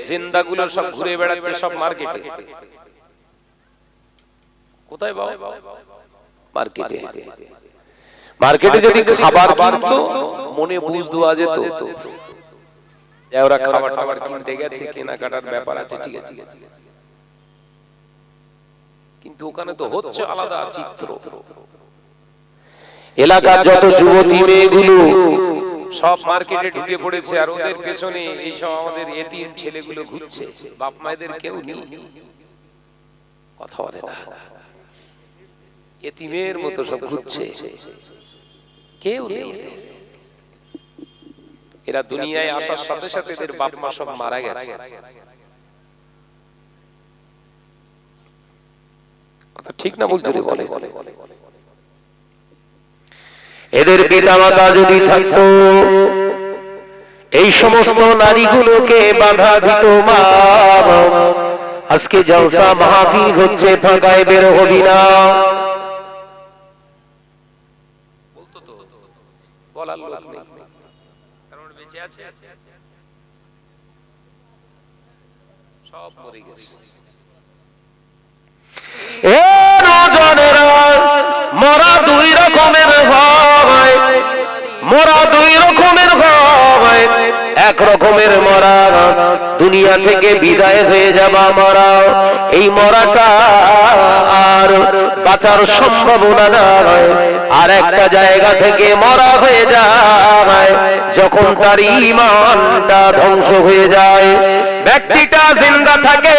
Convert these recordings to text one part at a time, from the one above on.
জিন্দাগুলো সব ঘুরে বেড়াচ্ছে সব মার্কেটে। কোথায় বাবা? মার্কেটে। মার্কেটে যদি খাবার কিনতো মনে বুঝ দেওয়া যেত যে ওরা খাবার টাবার কিনতে গেছে, কেনাকাটার ব্যাপার আছে, ঠিক আছে, কিন্তু ওখানে তো হচ্ছে আলাদা চিত্র। এলাকার যত যুবতী মেয়েগুলো সব মার্কেটে ঢুকে পড়েছে, আর ওদের পেছনে এইসব আমাদের এতিম ছেলেগুলো ঘুরছে, বাপ মায়েদের কেউ নেই, কথা বলে না, এতিমের মতো সব ঘুরছে, কেউ নেই এদের। এরা দুনিয়ায় আসার সাথে সাথে এদের বাপ মা সব মারা গেছে, কথা ঠিক না বলতে বলে। এদের পিতা মাতা যদি থাকতো এই সমস্ত নারীগুলোকে বাধা দিত মা, আজকে জলসা মাহফিল হচ্ছে, ফাঁকায় বের হবি না বলতো তো, বলার লোক নেই, কারণ বেঁচে আছে, সব মরে গেছে। এ নজনেরা মরা দুই রকমের হয়, মরা দুই রকমের হয়। এক রকমের মরা দুনিয়া থেকে বিদায় হয়ে যাবা মরা, এই মরাটা আর বাঁচার সম্ভাবনা নয়। আর একটা জায়গা থেকে মরা হয়ে যায় যখন তার ঈমানটা ধ্বংস হয়ে যায়, ব্যক্তিটা জিন্দা থাকে,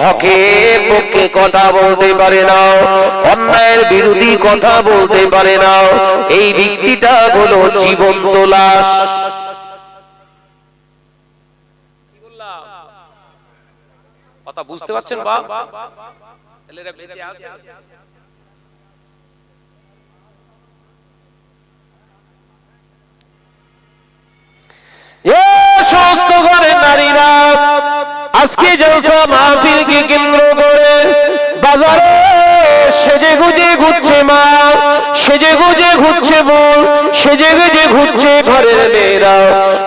হকের পক্ষে কথা বলতে পারে না, অন্যায়ের বিরোধী কথা বলতে পারে না, এই ব্যক্তিটা হলো জীবন্ত লাশ। কথা বুঝতে পারছেন বাপ? ছেলেরা বেঁচে আছে, সমস্ত ঘরের নারীরা আজকে জলসা মাহফিলকে কেন্দ্র করে বাজারে সেজে গুজে ঘুরছে মা, সেজে গুজে ঘুরছে বোন, সেজে গুজে ঘুরছে ঘরের মেয়েরা।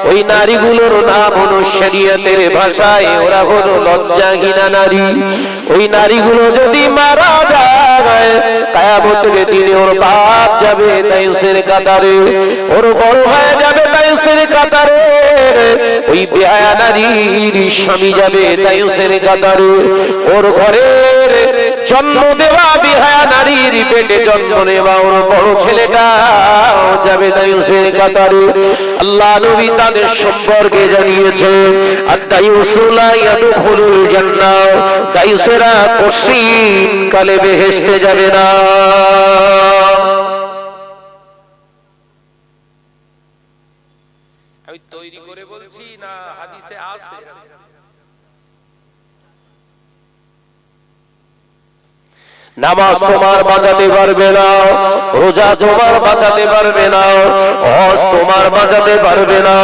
ওই নারীগুলোর নাম হলো শরীয়তের ভাষায় ওরা হলো লজ্জাহীনা নারী। ওই নারীগুলো যদি মারা যায় কিয়ামতের দিনে ওর বাপ যাবে তাইসের কাতারে, ওর বড় ভাই যাবে তাইসের কাতারে, ওই বেহায়া নারীর স্বামী যাবে তাইসের কাতারে, ওর ঘরের জন্ম দেওয়া বেহায়া নারীর পেটে জন্ম নেওয়া ওর বড় ছেলেটা যাবে তাইসের কাতারে। আল্লাহ নবী তাদের সম্পর্কে জানিয়েছেন, আদ-দায়ুসুলা ইয়াদখুলুল জান্নাহ, দায়ুসেরা কঠিন কালে বেহেশতে যাবে না। আমি তৈরি করে বলছি না হাদিসে আছে? নামাজ তোমার বাঁচাতে পারবে না, রোজা তোমার বাঁচাতে পারবে না, হজ তোমার বাঁচাতে পারবে না,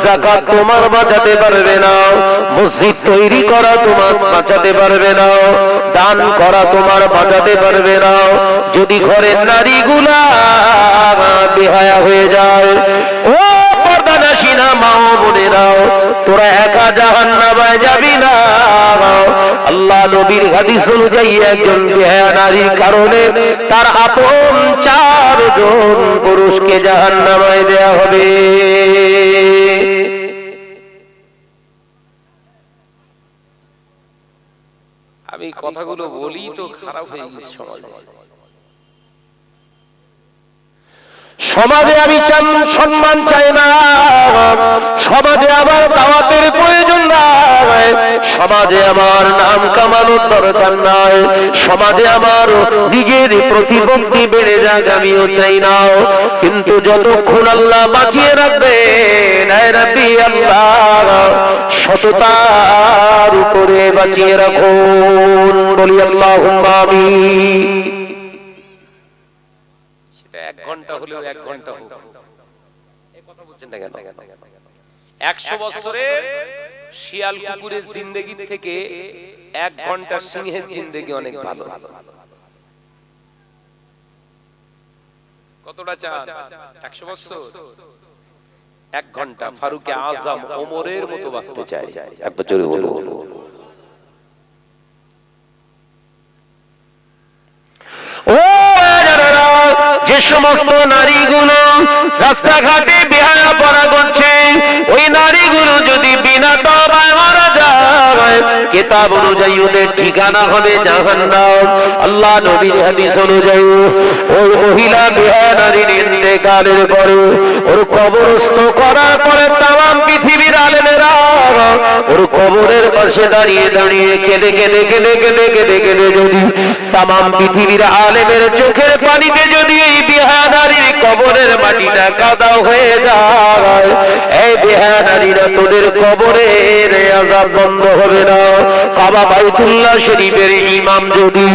যাকাত তোমার বাঁচাতে পারবে না, মসজিদ তৈরি করা তোমার বাঁচাতে পারবে না, দান করা তোমার বাঁচাতে পারবে না, যদি ঘরের নারীগুলা বেহায়া হয়ে যায়। ও পর্দানাশীনা মা ও বোনেরাও, তোরা একা জাহান্নামে যাবি না। আল্লাহ নবীর হাদিস অনুযায়ী একজন বেহায়া নারীর কারণে তার আপন 4 জন পুরুষকে জাহান্নামে দেয়া হবে। আমি কথাগুলো বলি তো খারাপ হয়ে গেছে সমাজে। সমাজে আমি সম্মান চাই না, সমাজে আমার দাওয়াতের প্রয়োজন নাই, সমাজে আমার নাম কামানোর দরকার নাই, সমাজে আমার নিজের প্রতিপত্তি বেড়ে যাক আমিও চাই না, কিন্তু যতক্ষণ আল্লাহ বাঁচিয়ে রাখবেন রাব্বি আল্লাহ সততার উপরে বাঁচিয়ে রাখুন, বলি আল্লাহুম্মা আমিন। 1 ঘন্টা হলেও 1 ঘন্টা হোক, এই কথা বলছেন না কেন? 100 বছরের শিয়াল কুকুরের জিন্দেগি থেকে 1 ঘন্টা সিংহের জিন্দেগি অনেক ভালো। কতটা চান? 100 বছর? 1 ঘন্টা ফারুকে আজম ওমরের মতো বাঁচতে চায়। একবার জোরে বলুন। ও যে সমস্ত নারীগুলো রাস্তাঘাটে বেহায়াপনা করছে, ওই নারীগুলো যদি বিনা তওবায় মারা যায়, কিতাব অনুযায়ী ওদের ঠিকানা হবে জাহান্নাম। আল্লাহ নবীর হাদিস অনুযায়ী ওই মহিলা বেহায়া নারীর ইন্তেকালের পরে ওর কবরস্থ করার পরে তাম পৃথিবীর আলেমেরা ওর কবরের পাশে দাঁড়িয়ে দাঁড়িয়ে কেঁদে কেঁদে কেঁদে কেঁদে কেঁদে কেঁদে যদি তাম পৃথিবীর আলেমের চোখের পানিতে যদি এই বেহায়া নারীর কবরের মাটিটা কাদা হয়ে যায়, এই বেহায়া নারীরা তোদের কবরের আযাব বন্ধ হবে না। কাবা বাইতুল্লাহ শরীফের ইমাম যদি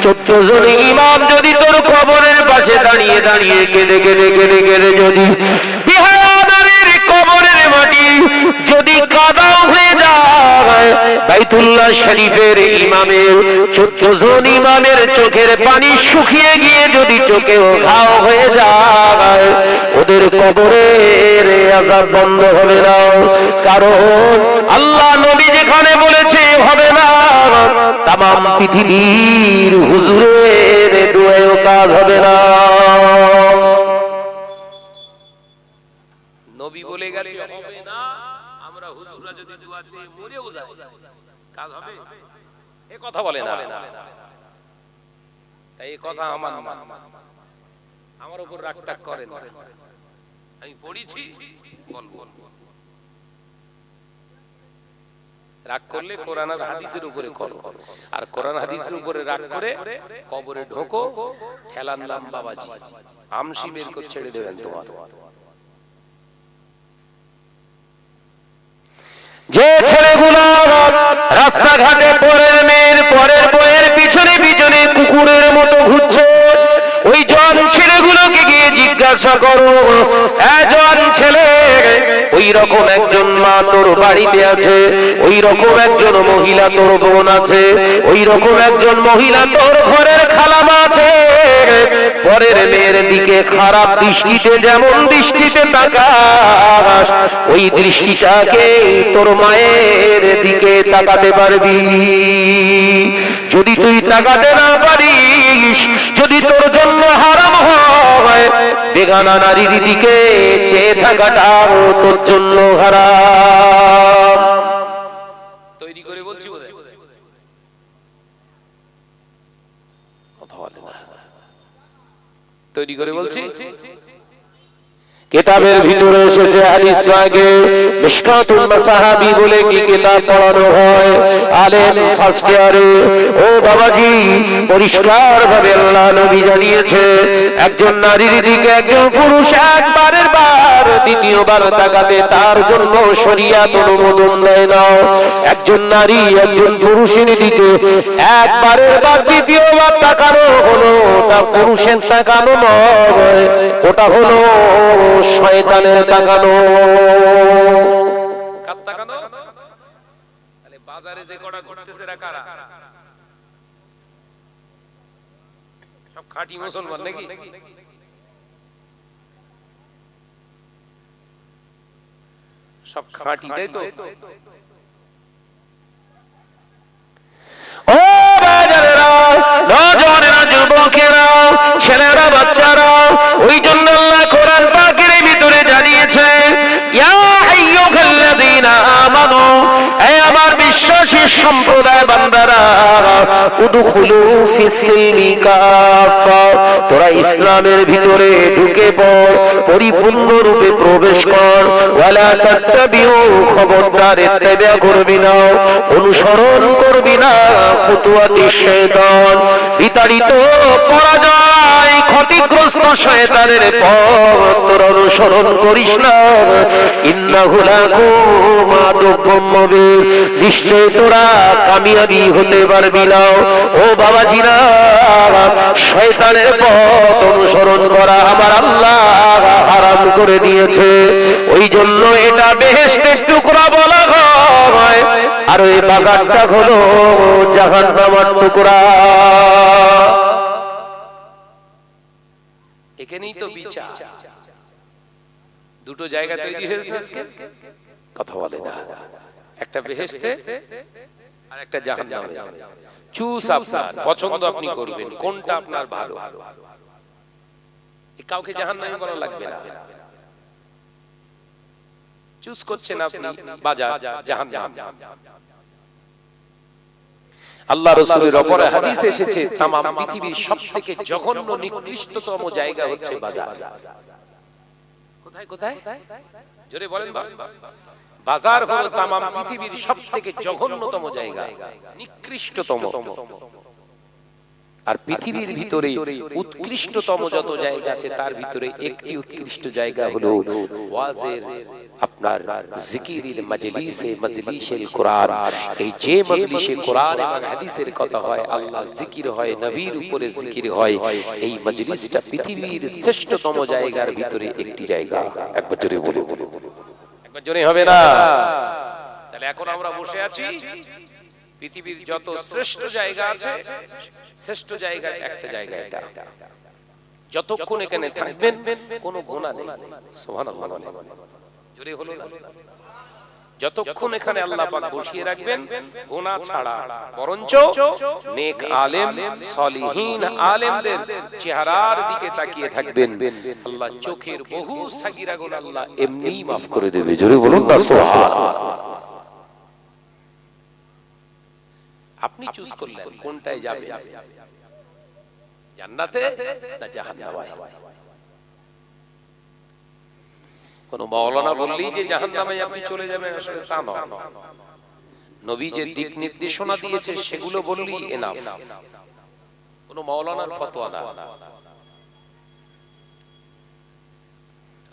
14 জন ইমাম যদি তোর কবরের পাশে দাঁড়িয়ে দাঁড়িয়ে কেঁদে কেঁদে কেঁদে কেঁদে যদি বেহায়া নারীর কবরের মাটি যদি কাদা হয়ে যায়, বাইতুল্লাহ শরীফের ইমামের 14 জন ইমামের চোখের পানি শুকিয়ে গিয়ে যদি চোখেও ঘাও হয়ে যায়, ওদের কবরের আযাব বন্ধ হবে না। কারণ আল্লাহ নবী যেখানে বলেছে হবে না, তাম পৃথিবীর হুজুরের দুয়ায়ও কাজ হবে না। নবী বলে গেছে হবে না, আমরা হুজুররা যদি দোয়া চেয়ে মরেও যাই কাজ হবে? এ কথা বলে না। তাই এই কথা আমার না, আমার উপর রাগ টাগ করেন না, আমি পড়েছি বলবো। রাগ করলে কোরআন আর হাদিসের উপরে করো, আর কোরআন হাদিসের উপরে রাগ করে কবরে ঢোকো, ঠেলার নাম বাবাজি, আমসি বের করে ছেড়ে দেবেন তোমার। যে ছেলেগুলো রাস্তাঘাটে পরের মেয়ের পরের বইয়ের পিছনে পিছনে কুকুরের মতো ঘুরছে, ওই জন ছেলেগুলোকে গিয়ে জিজ্ঞাসা করো, জন ছেলে, ওই রকম একজন মা তোর বাড়িতে আছে, ওই রকম একজন মহিলা তোর বোন আছে, ওই রকম একজন মহিলা তোর ঘরের খালামা আছে, পরের মেয়ের দিকে খারাপ দৃষ্টিতে যেমন দৃষ্টিতে তাকাস, ওই দৃষ্টিটাকে তোর মায়ের দিকে তাকাতে পারবি? যদি তুই তাকাতে না পারিস, যদি তোর জন্য হারাম হয়, বেগানা নারীর দিকে চেয়ে থাকাটাও তোর জন্য হারাম। তৈরি করে বলছি, কথা বলে না, তৈরি করে বলছি। কিতাবের ভিতরে এসেছে হাদিস আগে মিশকাতুল মাসাহাবি বলে কি কিতাব পড়ানো হয় আলেম ফার্স্ট ইয়ারে। ও বাবাজি, পরিষ্কার ভাবে আল্লাহ নবী জানিয়েছে, একজন নারীর দিকে একজন পুরুষ একবারের বার দ্বিতীয়বার তাকাতে তার জন্য শরীয়ত অনুমোদন দেয় না। একজন নারী একজন পুরুষের দিকে একবারের বার দ্বিতীয়বার তাকানো হলো তা পুরুষের তাকানো নয়, ওটা হলো শয়তানের তাকানো। কার তাকানো? তাহলে বাজারে যে কড়া ঘুরতেছে এরা কারা? সব খাঁটি মুসলমান নাকি? সব খাঁটি, তাই তো? ও বাজারেরা, নওজওয়ানেরা, যুবকেরা, ছেলেরা, বাচ্চারা, ওই জন্য আল্লাহ কোরআন পাকের ভিতরে জানিয়েছে, ইয়া আইয়ুহাল্লাযীনা আমানু, হে আমার বিশ্বাসী সম্প্রদায় বান্দারা, উদখুলু ফিস-সিলমি কাফা, তোরা ইসলামের ভিতরে ঢুকে পড়, পরিপূর্ণ রূপে প্রবেশ কর। ওয়ালা তাত্তাবিউ, খবরদার ইত্তেবা করবি না, অনুসরণ করবি না খুতুওয়াতি শয়তান, বিতাড়িত পরাজয় ক্ষতিগ্রস্ত শয়তানের পথ তোরা অনুসরণ করিস না। ইন্নাহু লাকুম আদুব্বুম মুবিন, নিশ্চয় তোরা কামিয়াবি হতে পারবি না। ও বাবাজিরা, শয়তানের পথ অনুসরণ করা আমার আল্লাহ হারাম করে দিয়েছে, ওই জন্য এটা বেহেশতের টুকরা বলা হয়, আর ওই বাজারটা হলো জাহান্নামের টুকরা। এখানেই তো বিচার। দুটো জায়গা তৈরি হয়েছে আজকে, কথা বলে না। একটা বেহেশতে আর একটা জাহান্নামে। চুজ আপনার, পছন্দ আপনি করবেন কোনটা আপনার ভালো। কাউকে জাহান্নামে বলা লাগবে না, চুজ করছেন আপনি বাজার জাহান্নাম। আল্লাহ রাসূলের অপর হাদিসে এসেছে তাম পৃথিবীর সবথেকে জঘন্য নিকৃষ্টতম জায়গা হচ্ছে বাজার। কোথায় কোথায় জোরে বলেন। বাজার হলো তাম পৃথিবীর সবথেকে জঘন্যতম জায়গা, নিকৃষ্টতম। আর পৃথিবীর ভিতরে উৎকৃষ্টতম যত জায়গা আছে তার ভিতরে একটি উৎকৃষ্ট জায়গা হলো ওয়াজের আপনার জিকিরের মাজলিসে, মাজলিসুল কোরআন। এই যে মাজলিসে কোরআন এবং হাদিসের কথা হয়, আল্লাহ জিকির হয়, নবীর উপরে জিকির হয়, এই মাজলিসটা পৃথিবীর শ্রেষ্ঠতম জায়গার ভিতরে একটি জায়গা। একবার জোরে বলুন, একবার জোরে হবে না? তাহলে এখন আমরা বসে আছি পৃথিবীর যত শ্রেষ্ঠ জায়গা আছে, শ্রেষ্ঠ জায়গার একটা জায়গা এটা। যতক্ষণ এখানে থাকবেন কোনো গুনাহ নেই। সুবহানাল্লাহ, জোরে হলো না? যতক্ষণ এখানে আল্লাহ পাক বসিয়ে রাখবেন গুনাহ ছাড়া, বরঞ্চ নেক আলেম সলিহিন আলেমদের চেহারার দিকে তাকিয়ে থাকবেন। আল্লাহ চোখের বহু সাগীরা গুনাহ আল্লাহ এমনিই maaf করে দেবে। জোরে বলুন না সুবহানাল্লাহ। আপনি চুজ করলেন কোনটায় যাবেন, জান্নাতে না জাহান্নামে। কোন মাওলানা বললেই যে জাহান্নামে আপনি চলে যাবেন, আসলে তা নয়। নবী যে দিক নির্দেশনা দিয়েছে সেগুলো বললেই এনাফ। কোন মাওলানার ফতোয়া না।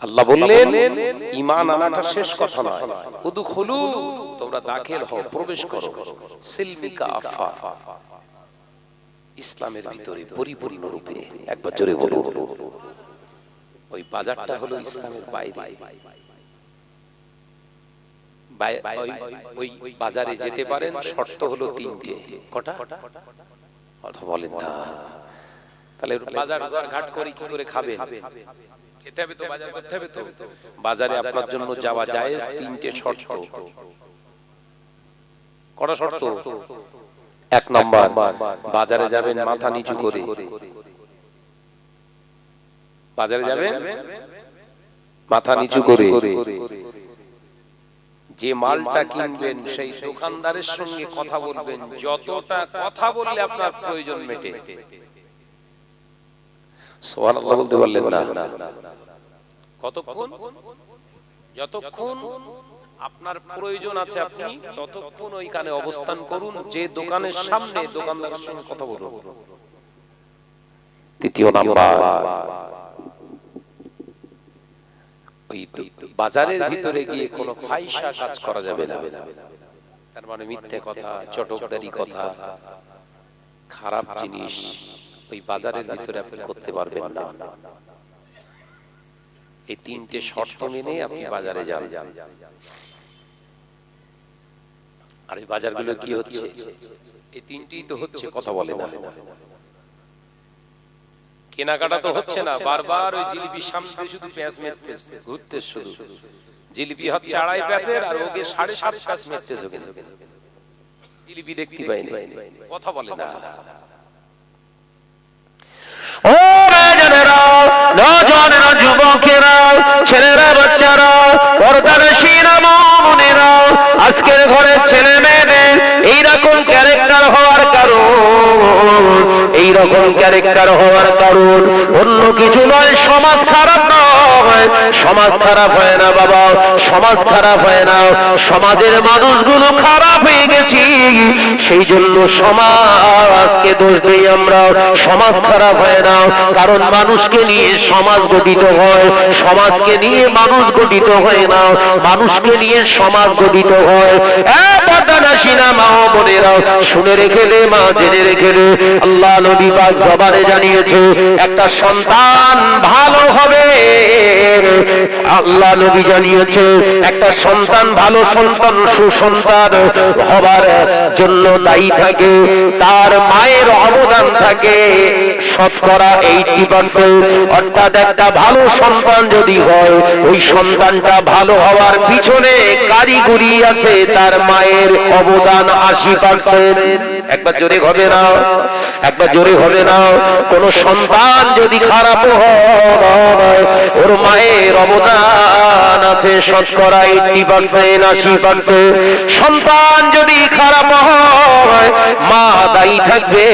আল্লাহ বললেন ঈমান আনাটা শেষ কথা নয়, উদখুলু, তোমরা দাখিল হও, প্রবেশ করো, সিলমি কাফা, ইসলামের ভিতরে পরিপূর্ণ রূপে। একবার জোরে বলুন। ওই বাজারটা হলো ইসলামের বাইরে। ওই বাজারে যেতে পারেন, শর্ত হলো তিনটে। কটা? কথা বলেন না। তাহলে বাজার ঘাট করে কি করে খাবেন? খেতে হবে তো, বাজার করতে হবে তো। বাজারে আপনার জন্য যাওয়া জায়েজ, তিনটে শর্ত। কটা শর্ত? এক নাম্বার, বাজারে যাবেন মাথা নিচু করে। বাজারে যাবেন মাথা নিচু করে। যে মালটা কিনবেন সেই দোকানদারের সঙ্গে কথা বলবেন, যতটা কথা বললে আপনার প্রয়োজন মেটে। সুবহানাল্লাহ বলতে পারলেন না? কতক্ষণ? যতক্ষণ আপনার প্রয়োজন আছে আপনি ততক্ষণ ওইখানে অবস্থান করুন। যে দোকানের সামনে, দোকানদারের সঙ্গে কথা বলুন। তৃতীয় নাম্বার, ওই বাজারের ভিতরে গিয়ে কোনো ফাহিশা কাজ করা যাবে না। তার মানে মিথ্যে কথা, চটকদারি কথা, খারাপ জিনিস ওই বাজারের ভিতরে আপনি করতে পারবেন না। এই তিনটে শর্ত মেনে আপনি বাজারে যান। আর এই বাজারগুলো কি হচ্ছে? এই তিনটেই তো হচ্ছে, কথা বলে না। কেনাকাটা তো হচ্ছে না, বারবার ওই জিলিপির সামনে শুধু পেঁয়াজ মেরতেছে, ঘুরতে শুধু। জিলিপি হচ্ছে 2.5 প্যাসের, আর ওকে 7.5 প্যাস মেরতেছে। জিলিপি দেখতে পাইনি, কথা বলে না। ও রাজারা, নওজওয়ানেরা, যুবকেরা, ছেলেরা, বাচ্চারা, পর্দানশীরা, মুমিনেরা, আজকের ঘরের ছেলে মেয়েদের এইরকম ক্যারেক্টার হওয়ার কারণ অন্য কিছু নয়, সমাজ খারাপ নয়। সমাজ খারাপ হয় না বাবা, সমাজ খারাপ হয় না। সমাজের মানুষগুলো খারাপ হয়ে গেছি, সেই জন্য সমাজকে দোষ দিই আমরা। সমাজ খারাপ হয় না, কারণ মানুষকে নিয়ে সমাজ গঠিত হয়, সমাজকে নিয়ে মানুষ গঠিত হয় না, মানুষকে নিয়ে সমাজ গঠিত হয়। পর্দানশীরা মা ও বোনেরা, বোনেরা শুনে রেখে দে, মা জেনে রেখে দে, আল্লাহ নবী পাক জবানে জানিয়েছে একটা সন্তান ভালো হবে। আল্লাহ নবী জানিয়েছে একটা সন্তান ভালো সন্তান সুসন্তান হবার জন্য দায়ী থাকে, তার মায়ের অবদান থাকে শতকরা 80%। অর্থাৎ একটা ভালো সন্তান যদি হয়, ওই সন্তানটা ভালো হওয়ার পিছনে কারিগরি আছে, তার মায়ের অবদান 80%। একবার জোরে হবে না, একবার জোরে হবে না। কোন সন্তান যদি খারাপ হয়, ওর মায়ের অবদান আছে শতকরা 80%, 80%। সন্তান যদি খারাপ হয়, মা দায়ী থাকবে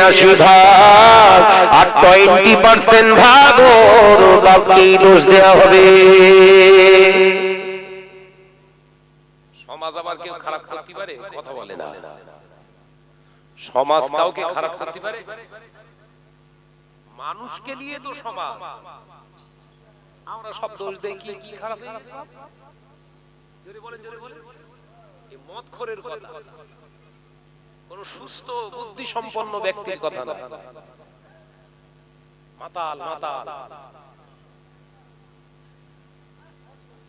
80 ভাগ, আর 20% ভাগ ওর বাপকে দোষ দেওয়া হবে। সমাজ আবার কেউ খারাপ করতে পারে? কথা বলে না। সমাজ কাউকে খারাপ করতে পারে? মানুষকে নিয়ে তো সমাজ, আমরা সব দোষ দেই। কি কি খারাপ হয়ে গেছে? জোরে বলেন, জোরে বলেন। এই মদখোরের কথা, কোন সুস্থ বুদ্ধি সম্পন্ন ব্যক্তির কথা না। মাতাল মাতাল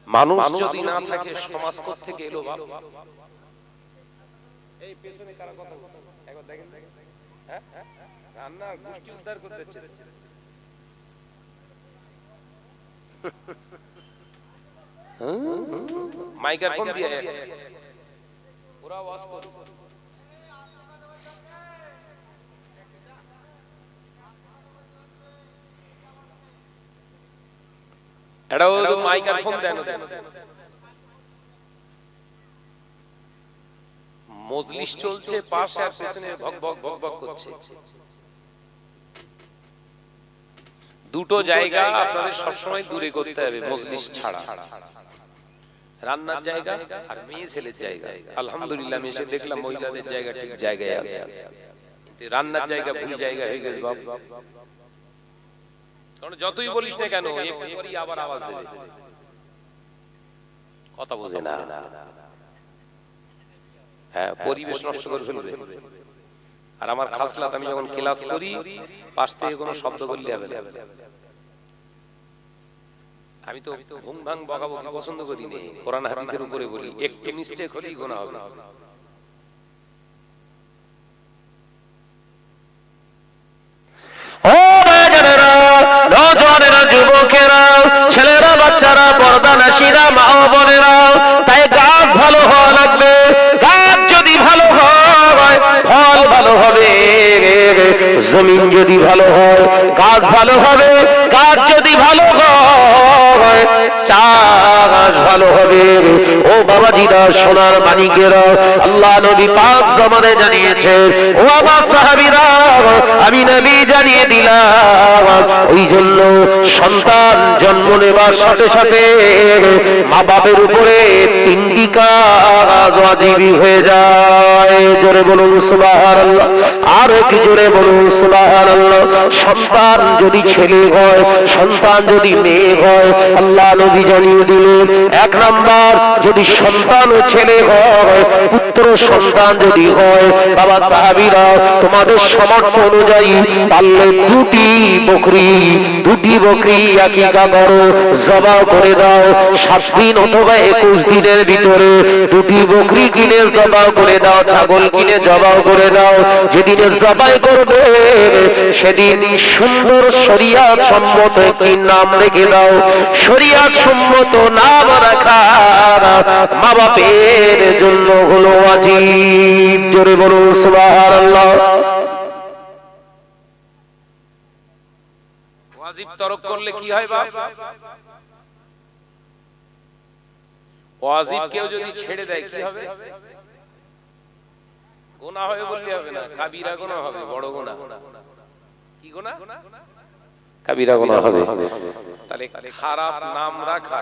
মানুষ যদি না থাকে, সমাজ কোত্থেকে এলো বাবা? এই পেছনে কারা কথা বলছে একবার দেখেন, দেখেন। হ্যাঁ, রান্নার গোষ্ঠী উদ্ধার করতে হচ্ছে। মাইক্রোফোন দিয়ে ওরা ওয়াজ করে। এটাও মাইক্রোফোন দেন। মজলিস চলছে পাশে, আর পেছনে ভক ভক ভক ভক করছে। দুটো জায়গা আপনাদের সবসময় দূরে করতে হবে মজলিস ছাড়া, রান্নার জায়গা আর মেয়ে ছেলের জায়গা। আলহামদুলিল্লাহ আমি এসে দেখলাম মহিলাদের জায়গা ঠিক জায়গায় আছে, কিন্তু রান্নার জায়গা ভুল জায়গা হয়ে গেছে বাবু। কারণ যতই বলিস না কেন, একটু পরেই আবার আওয়াজ দেবে, কথা বোঝে না। হ্যাঁ, পরিবেশ নষ্ট করে ফেলবে। আর আমার খাসলাত, আমি যখন ক্লাস করি পাশ থেকে কোনো শব্দ করলে হবে না। আমি তো ভুং ভাং বকাবকি পছন্দ করি না, কোরআন হাদিসের উপরে বলি, একটু মিস্টেক হলেই গুনাহ হবে। যুবকেরা, ছেলেরা, বাচ্চারা, পর্দানাশীরা, মা ও বোনেরা, তাই গাছ ভালো হওয়া লাগবে। গাছ যদি ভালো হয়, ফল ভালো হবে। জমিন যদি ভালো হয়, গাছ ভালো হবে। গাছ যদি ভালো হয়, চাষ ভালো হবে। ও বাবাজিরা, সোনার মানিকেরা, আল্লাহ নবী পাক জমানে জানিয়েছেন, ও আমার সাহাবীরা, আমি নবী জানিয়ে দিলাম। ওই জন্য সন্তান জন্ম নেবার সাথে সাথে মা বাপের উপরে 3টি কাজ ওয়াজিবি হয়ে যায়। জোরে বলুন সুবহানাল্লাহ, আর কি জোরে বলুন সুবহানাল্লাহ। সন্তান যদি ছেলে হয়, সন্তান যদি মেয়ে হয়, আল্লাহ নবী জানিয়ে দিলেন, 1 নাম্বার, যদি সন্তান ছেলে হয়, পুত্র সন্তান যদি হয়, বাবা সাহাবীরা, তোমাদের সামর্থ্য অনুযায়ী পারলে 2টি বকরি আকিকা করো, জবাই করে দাও। 7 দিন অথবা 21 দিনের ভিতরে 2টি বকরি কিনে জবাই করে দাও, ছাগল কিনে জবাই করে দাও। যেদিনে জবাই করবে সেদিন সুন্দর শরিয়ত সম্মত একটি নাম রেখে দাও। শরিয়ত সম্মত নাম রাখা মা বাপের জন্য হলো ওয়াজিব। জোরে বলুন সুবহানাল্লাহ। ওয়াজিব তরক করলে কি হয় বাপ? ওয়াজিব কেউ যদি ছেড়ে দেয় কি হবে? গুনাহ হবে বললে হবে না, কাবিরা গুনাহ হবে, বড় গুনাহ। কি গুনাহ? কাবিরা গুনাহ হবে। তাহলে খারাপ নাম রাখা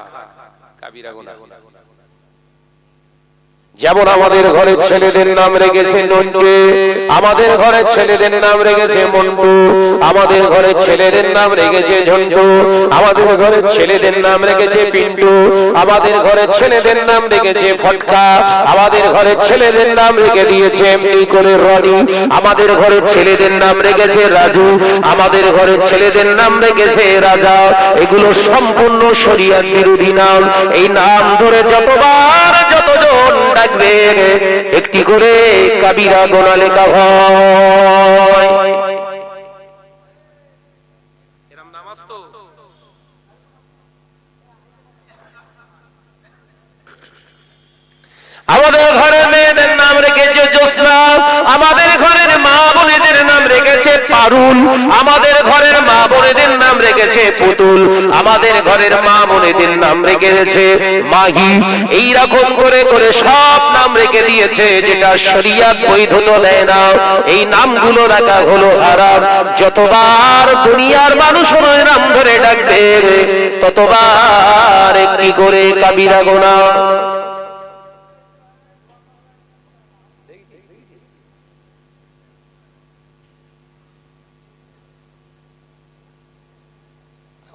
কাবিরা গুনাহ। যেমন আমাদের ঘরের ছেলেদের নাম রেখেছে নন্টু, আমাদের ঘরের ছেলেদের নাম রেখেছে মন্টু, আমাদের ঘরের ছেলেদের নাম রেখেছে ঝন্টু, আমাদের ঘরের ছেলেদের নাম রেখেছে পিন্টু, আমাদের ঘরের ছেলেদের নাম রেখেছে ফটকা, আমাদের ঘরের ছেলেদের নাম রেখে দিয়েছে এমনি করে রনি, আমাদের ঘরের ছেলেদের নাম রেখেছে রাজু, আমাদের ঘরের ছেলেদের নাম রেখেছে রাজা। এগুলো সম্পূর্ণ শরিয়ত বিরোধী নাম। এই নাম ধরে যতবার যতজন ডাকবে একটি করে কাবিরা গোনা লেখা হয়। এরকম নামাজ তো আমাদের ঘরের মেয়েদের নাম রেখেছে জ্যোৎস্না, আমাদের ঘরের মা বোনেদের নাম রেখেছে পারুল, আমাদের ঘরের মা বোনেদের নাম রেখেছে পুতুল, আমাদের ঘরের মা বোনেদের নাম রেখেছে মাহি। এইরকম করে করে সব নাম রেখে দিয়েছে যেটা শরিয়ত বৈধতা দেয় না। এই নামগুলো রাখা হলো হারাম। যতবার দুনিয়ার মানুষ ওই নাম ধরে ডাকবে ততবার একটি করে কাবিরা গোনা।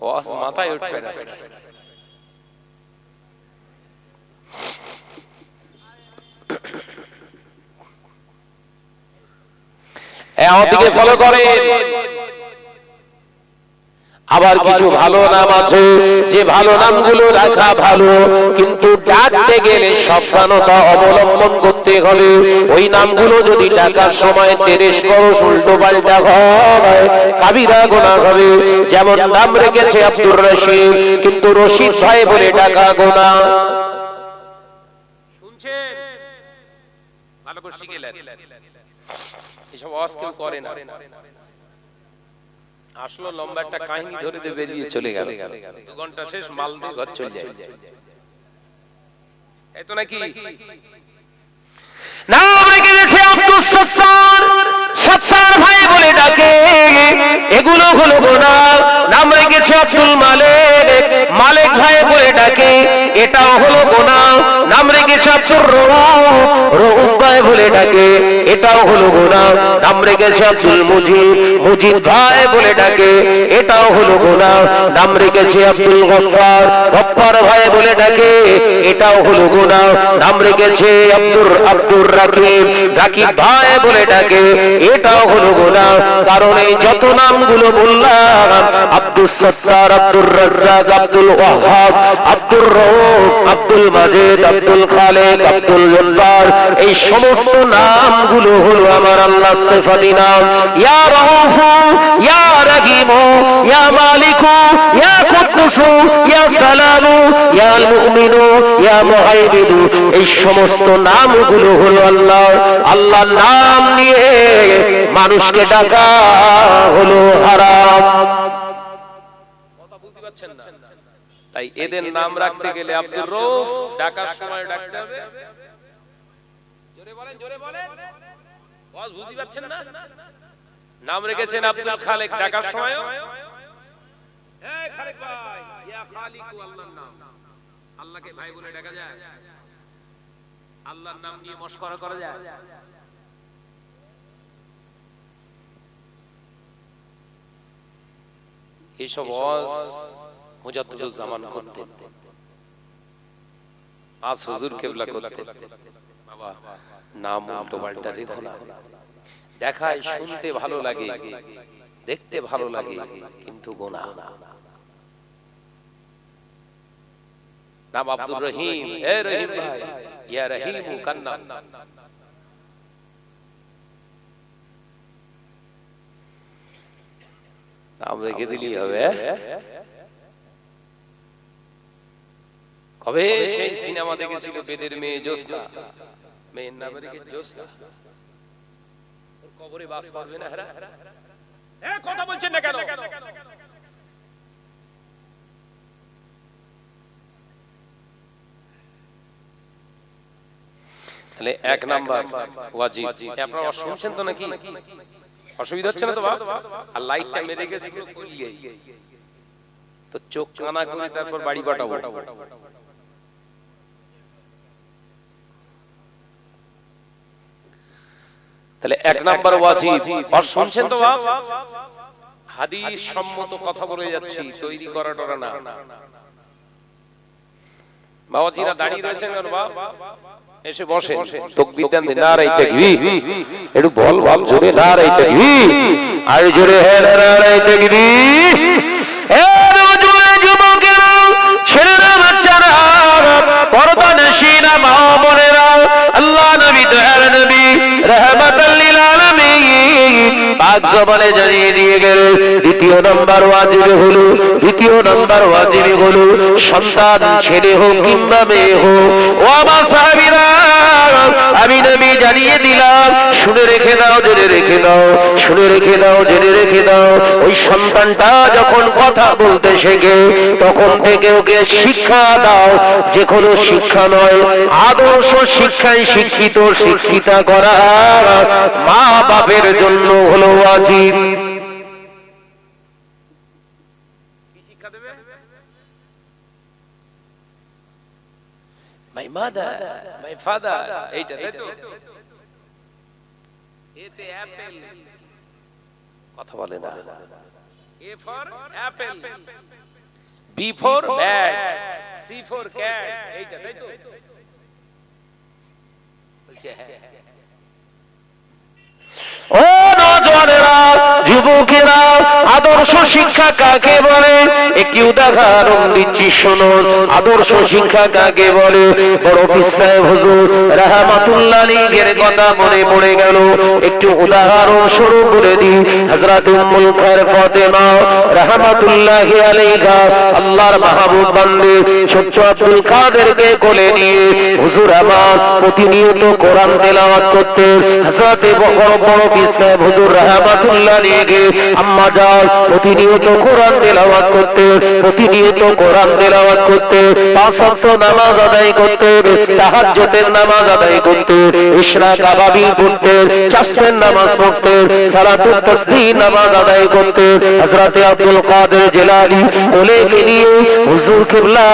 ওয়াজ মাথায় উঠবে না। আমাদেরকে ফলো করেন। আবার কিছু ভালো নাম আছে যে ভালো নামগুলো রাখা ভালো, কিন্তু ডাকতে গেলে সাবধানতা অবলম্বন করতে হবে। ওই নামগুলো যদি ডাকার সময় তেরেশ বরশ উল্টো পাল্টা হয় কাবিরা গোনা হবে। যেমন নাম রেখেছে আব্দুর রশিদ, কিন্তু রশিদ ভাই বলে ডাকা গোনা। শুনছেন? ভালো করে শিখেলেন। এসব ওয়াজ কেউ করে না। আসলো লম্বা একটা কাহিনী ধরে দিয়ে বেরিয়ে চলে গেল, 2 ঘন্টা শেষ, মাল দিয়ে ঘর চলে যায়। এই তো নাকি নাম রেখেছে আব্দুল সত্তার, সত্তার ভাই বলে ডাকে, এগুলো হলো গোনা। নাম রেখেছে আব্দুল মালিক, মালিক ভাই বলে ডাকে, এটাও হলো গোনা। নাম রেখেছে আব্দুর রউফ, রউফ ভাই বলে ডাকে, এটাও হলো গোনা। নাম রেখেছে আব্দুল মুজিব, মুজিব ভাই বলে ডাকে, এটাও হলো গোনা। নাম রেখেছে আব্দুল গফফার, গফফার ভাই বলে ডাকে, এটাও হলো গোনা। নাম রেখেছে আব্দুর রাকিব, রাকিব ভাই বলে ডাকে, এটাও হলো গোনা। কারণ এই যত নামগুলো বললাম, আব্দুল সত্তার, আব্দুর রাজ্জাক, আব্দুল ওয়াহাব, আব্দুর রউফ, আব্দুল মাজিদ, আব্দুল খালেক, আব্দুল জব্বার, এই সমস্ত নামগুলো হলো আমার আল্লাহর সিফাতি নাম। ইয়া রাউফু, ইয়া রাহিমু, ইয়া মালিকু, ইয়া কুদ্দুসু, ইয়া সালামু, ইয়া মুমিনু, ইয়া মুহাইমিনু, এই সমস্ত নামগুলো হলো আল্লাহ। আল্লাহর নাম নিয়ে মানুষকে ডাকা হলো হারাম। কথা বুঝতে পারছেন না? তাই এদের নাম রাখতে গেলে আব্দুর রউফ ডাকার সময় ডাকতে হবে। জোরে বলেন, জোরে বলেন। ওয়াজ বুঝতে পারছেন না? নাম রেখেছেন আব্দুল খালেক, ডাকার সময়ও এই খালেক ভাই, ইয়া খালিকু, আল্লাহর নাম। আল্লাহকে ভাই বলে ডাকা যায়? আল্লাহর নাম নিয়ে মশকরা করা যায়? এইসব ওয়াজ মুজাদ্দিদুজ্জামান করতেন, আজ হুজুর কেবলা করতেন। বাবা নাম উল্টো পাল্টা রেখো না। দেখায় শুনতে ভালো লাগে, দেখতে ভালো লাগে, কিন্তু গোনা। নাম আব্দুর রহিম, এ রহিম ভাই, ইয়া রহিমু কান্না। নাম রেখে দিলেই হবে। কবে সেই সিনেমা দেখেছিল বেদের মেয়ে জ্যোৎস্না, মেয়ের নাম রেখে জ্যোৎস্না। কবরে বাস পাবে না। কথা বলছেন না কেন? তাহলে 1 নাম্বার ওয়াজিব। আপনারা শুনছেন তো নাকি? অসুবিধা হচ্ছে না তো বাপ? আর লাইটটা মেরে গেছে তো চোখ কানা করে তারপর বাড়ি পাঠাবো। তাহলে 1 নাম্বার ওয়াজিব। আর শুনছেন তো বাপ, হাদিস সম্মত কথা বলে যাচ্ছি, তৈরি করা টরা না। বাবাজিরা দাঁড়িয়ে রয়েছেন আর বাপ এসে বসে, তাকবীর দেন, নারায়ে তাকবীর, একটু বল বল জোরে, নারায়ে তাকবীর, আর জোরে হে নারায়ে তাকবীর। এ জোরে যুবকেরা, ছেলেরা, বাচ্চারা, পর্দা নশীনা মা বোনেরা, আল্লাহ নবী দয়ার নবী রাহমাতাল লিল আলামিন পাক জবানে জানিয়ে দিয়ে গেল, দ্বিতীয় নাম্বার ওয়াজিব হলো, দ্বিতীয় নাম্বার ওয়াজিব হলো সন্তান ছেলে হোক কিংবা মেয়ে হোক, ও আমার সাহাবীরা আমি নবী জানিয়ে দিলাম, শুনে রেখে দাও, জেনে রেখে দাও, শুনে রেখে দাও, জেনে রেখে দাও। ওই সন্তানটা যখন কথা বলতে শেখে তখন থেকে ওকে শিক্ষা দাও, যে কোনো শিক্ষা নয়, আদর্শ শিক্ষায় শিক্ষিত শিক্ষিতা করা মা বাপের জন্য হলো ওয়াজিব। কি শিক্ষা দেবে? মাই মাদার, মাই ফাদার, এইটা তাই তো। এতে অ্যাপল, কথা বলে না। A for apple, B for bat, C for cat, এইটা তাই তো। বলছে হ্যাঁ। ও নওজওয়ানেরা, যুবকেরা, আদর্শ শিক্ষা কাকে বলে একটি উদাহরণ দিচ্ছি শুনুন। আদর্শ শিক্ষা কাকে বলে? বড় পীর সাহেব হুজুর রাহমাতুল্লাহ আলাইহির কথা মনে পড়ে গেল, একটু উদাহরণ স্বরূপ বলে দিই। হযরত উম্মুল খায়র ফাতেমা রাহমাতুল্লাহি আলাইহা আল্লাহর মাহবুব বান্দে ছোট্ট আব্দুল কাদেরকে কোলে নিয়ে হুজুর আমার প্রতিনিয়ত কোরআন তেলাওয়াত করতেন। হযরত বড় পীর সাহেব হুজুর রাহমাতুল্লাহ আলাইহি আম্মা জান প্রতিনিয়ত কোরআন তেলাওয়াত করতেন, প্রতিনিয়ত কোরআন তেলাওয়াত করতেন, 5 ওয়াক্ত নামাজ আদায় করতেন, তাহাজ্জুদের নামাজ আদায় করতেন, ইশরাক আবাবি পড়তেন, চাষের নামাজ পড়তেন, সালাতুত তাসবিহ নামাজ আদায় করতেন। হযরত আব্দুল কাদের জিলানী কোলে নিয়ে হুজুর কিবলা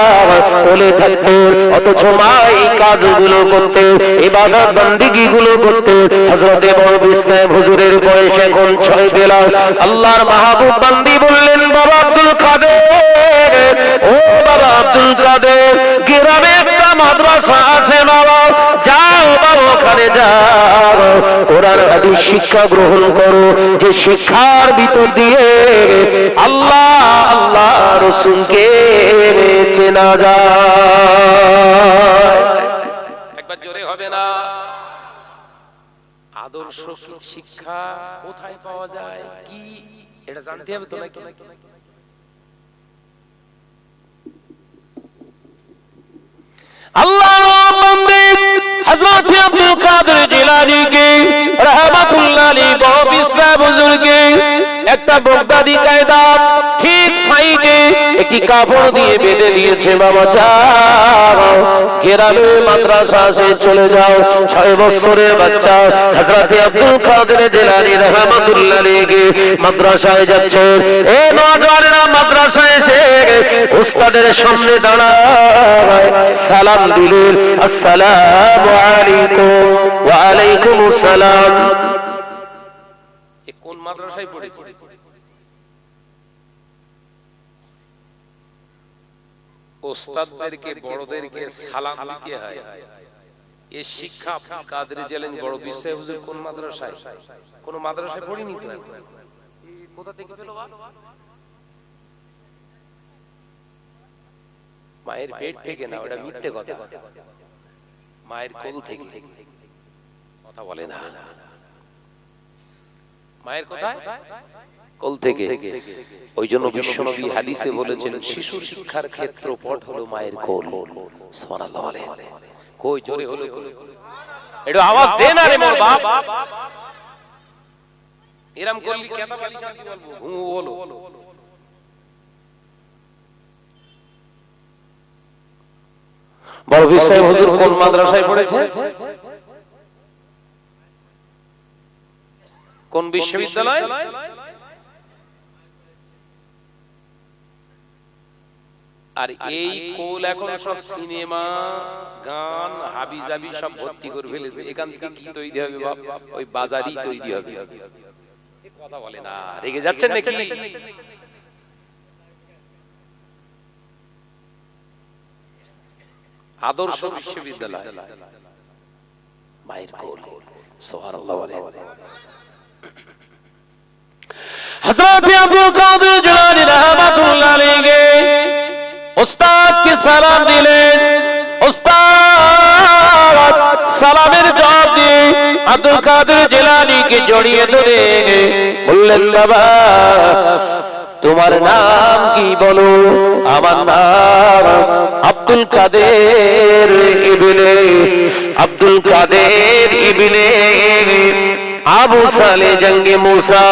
কোলে থাকতেন, অথচ মা এই কাজগুলো করতেন, ইবাদত বন্দেগী গুলো করতেন। হযরত বড় পীর সাহেব হুজুরের বয়স এখন 6 বেলা। আল্লাহর মাহবুব বান্দি বললেন, বাবা আব্দুল কাদের, ও বাবা আব্দুল কাদের, গ্রামে একটা মাদ্রাসা আছে বাবা, যাও বাবা ওখানে যাও, কোরআন হাদিস শিক্ষা গ্রহণ করো, যে শিক্ষার ভিতর দিয়ে আল্লাহ আল্লাহ রাসূলকে চেনা যায়। একবার জোরে হবে না? আদর্শ শিক্ষা কোথায় পাওয়া যায়, কি এটা জানতে হবে তো নাকি? আল্লাহর বান্দে হযরত আব্দুল কাদের জিলানী কে রাহমাতুল্লাহ আলাইহি বড় পীর সাহেব হুজুরকে একটা বগদাদি কায়দা ঠিক সাইডে একটি কাপড় দিয়ে বেঁধে দিয়েছে, বাবা যাও গ্রামে মাদ্রাসা সে চলে যাও। 6 বছরের বাচ্চা হযরত আব্দুল কাদের জিলানী রাহমাতুল্লাহ আলাইহি মাদ্রাসায় যাচ্ছে। এ নওজওয়ানেরা, মাদ্রাসায় এসে উস্তাদের সামনে দাঁড়ায়, সালাম দিলেন, আসসালামু আলাইকুম। ওয়া আলাইকুমুস সালাম। এ কোন মাদ্রাসায় পড়েছে? ওস্তাদদেরকে বড়দেরকে সালাম দিতে হয়, এই শিক্ষা আব্দুল কাদের জিলানী বড় পীর সাহেব হুজুর কোন মাদ্রাসায়? কোন মাদ্রাসায় পড়িনি তো। কোথা থেকে পেল? মায়ের পেট থেকে না, ওটা মিথ্যে কথা, মায়ের কোল থেকে। কথা বলে না, মায়ের কোথায়? কোল থেকে। ওই জন্য বিশ্বনবী হাদিসে বলেছেন, শিশু শিক্ষার ক্ষেত্রপট হলো মায়ের কোল। সুবহানাল্লাহ বলে। কই জোরে হলো? একটু আওয়াজ দে না রে মোর বাপ। এরম করলি কেতা বালি শান্তি বলবো, ঘু বলো। বড় পীর সাহেব হুজুর কোন মাদ্রাসায় পড়েছে? কোন বিশ্ববিদ্যালয়? আর এই কোল এখন সব সিনেমা গান হাবি জাবি সব ভর্তি করে ফেলেছে। এখান থেকে কি তৈরি হবে বাপ? ওই বাজারই তৈরি হবে। কথা বলে না, রেগে যাচ্ছেন নাকি? আদর্শ বিশ্ববিদ্যালয় মায়ের কোল। সুবহানাল্লাহ। हजरत अब्दुल कादिर जिलानी रहमतुल्लाह अलैहि उस्ताद के सलाम दिलेन। उस्ताद সালামের জবাব দিয়ে আব্দুল কাদের জিলানীকে জড়িয়ে ধরে বললেন, বাবা তোমার নাম কি বলো? আমার নাম আব্দুল কাদের ইবনে আবু সালে জঙ্গে মুসা।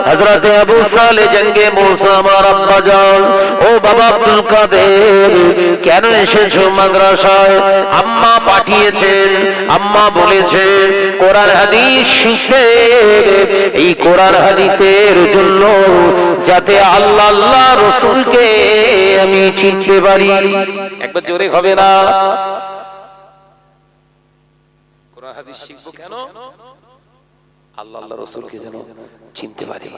হযরত আবু সালে জঙ্গে মুসা আমার আব্বা জান। ও বাবা আব্দুল কাদের, কেন এসেছো মাদ্রাসায়? আম্মা পাঠিয়েছেন, আম্মা বলেছেন কোরআন হাদিস শিখতে। এই কোরআন হাদিসের জন্য যাতে আল্লাহ আল্লাহ রাসূলকে আমি চিনতে পারি। একবার জোরে হবে না? কোরআন হাদিস শিখবো কেন? আল্লাহ আল্লাহ রাসূলকে যেন চিনতে পারি,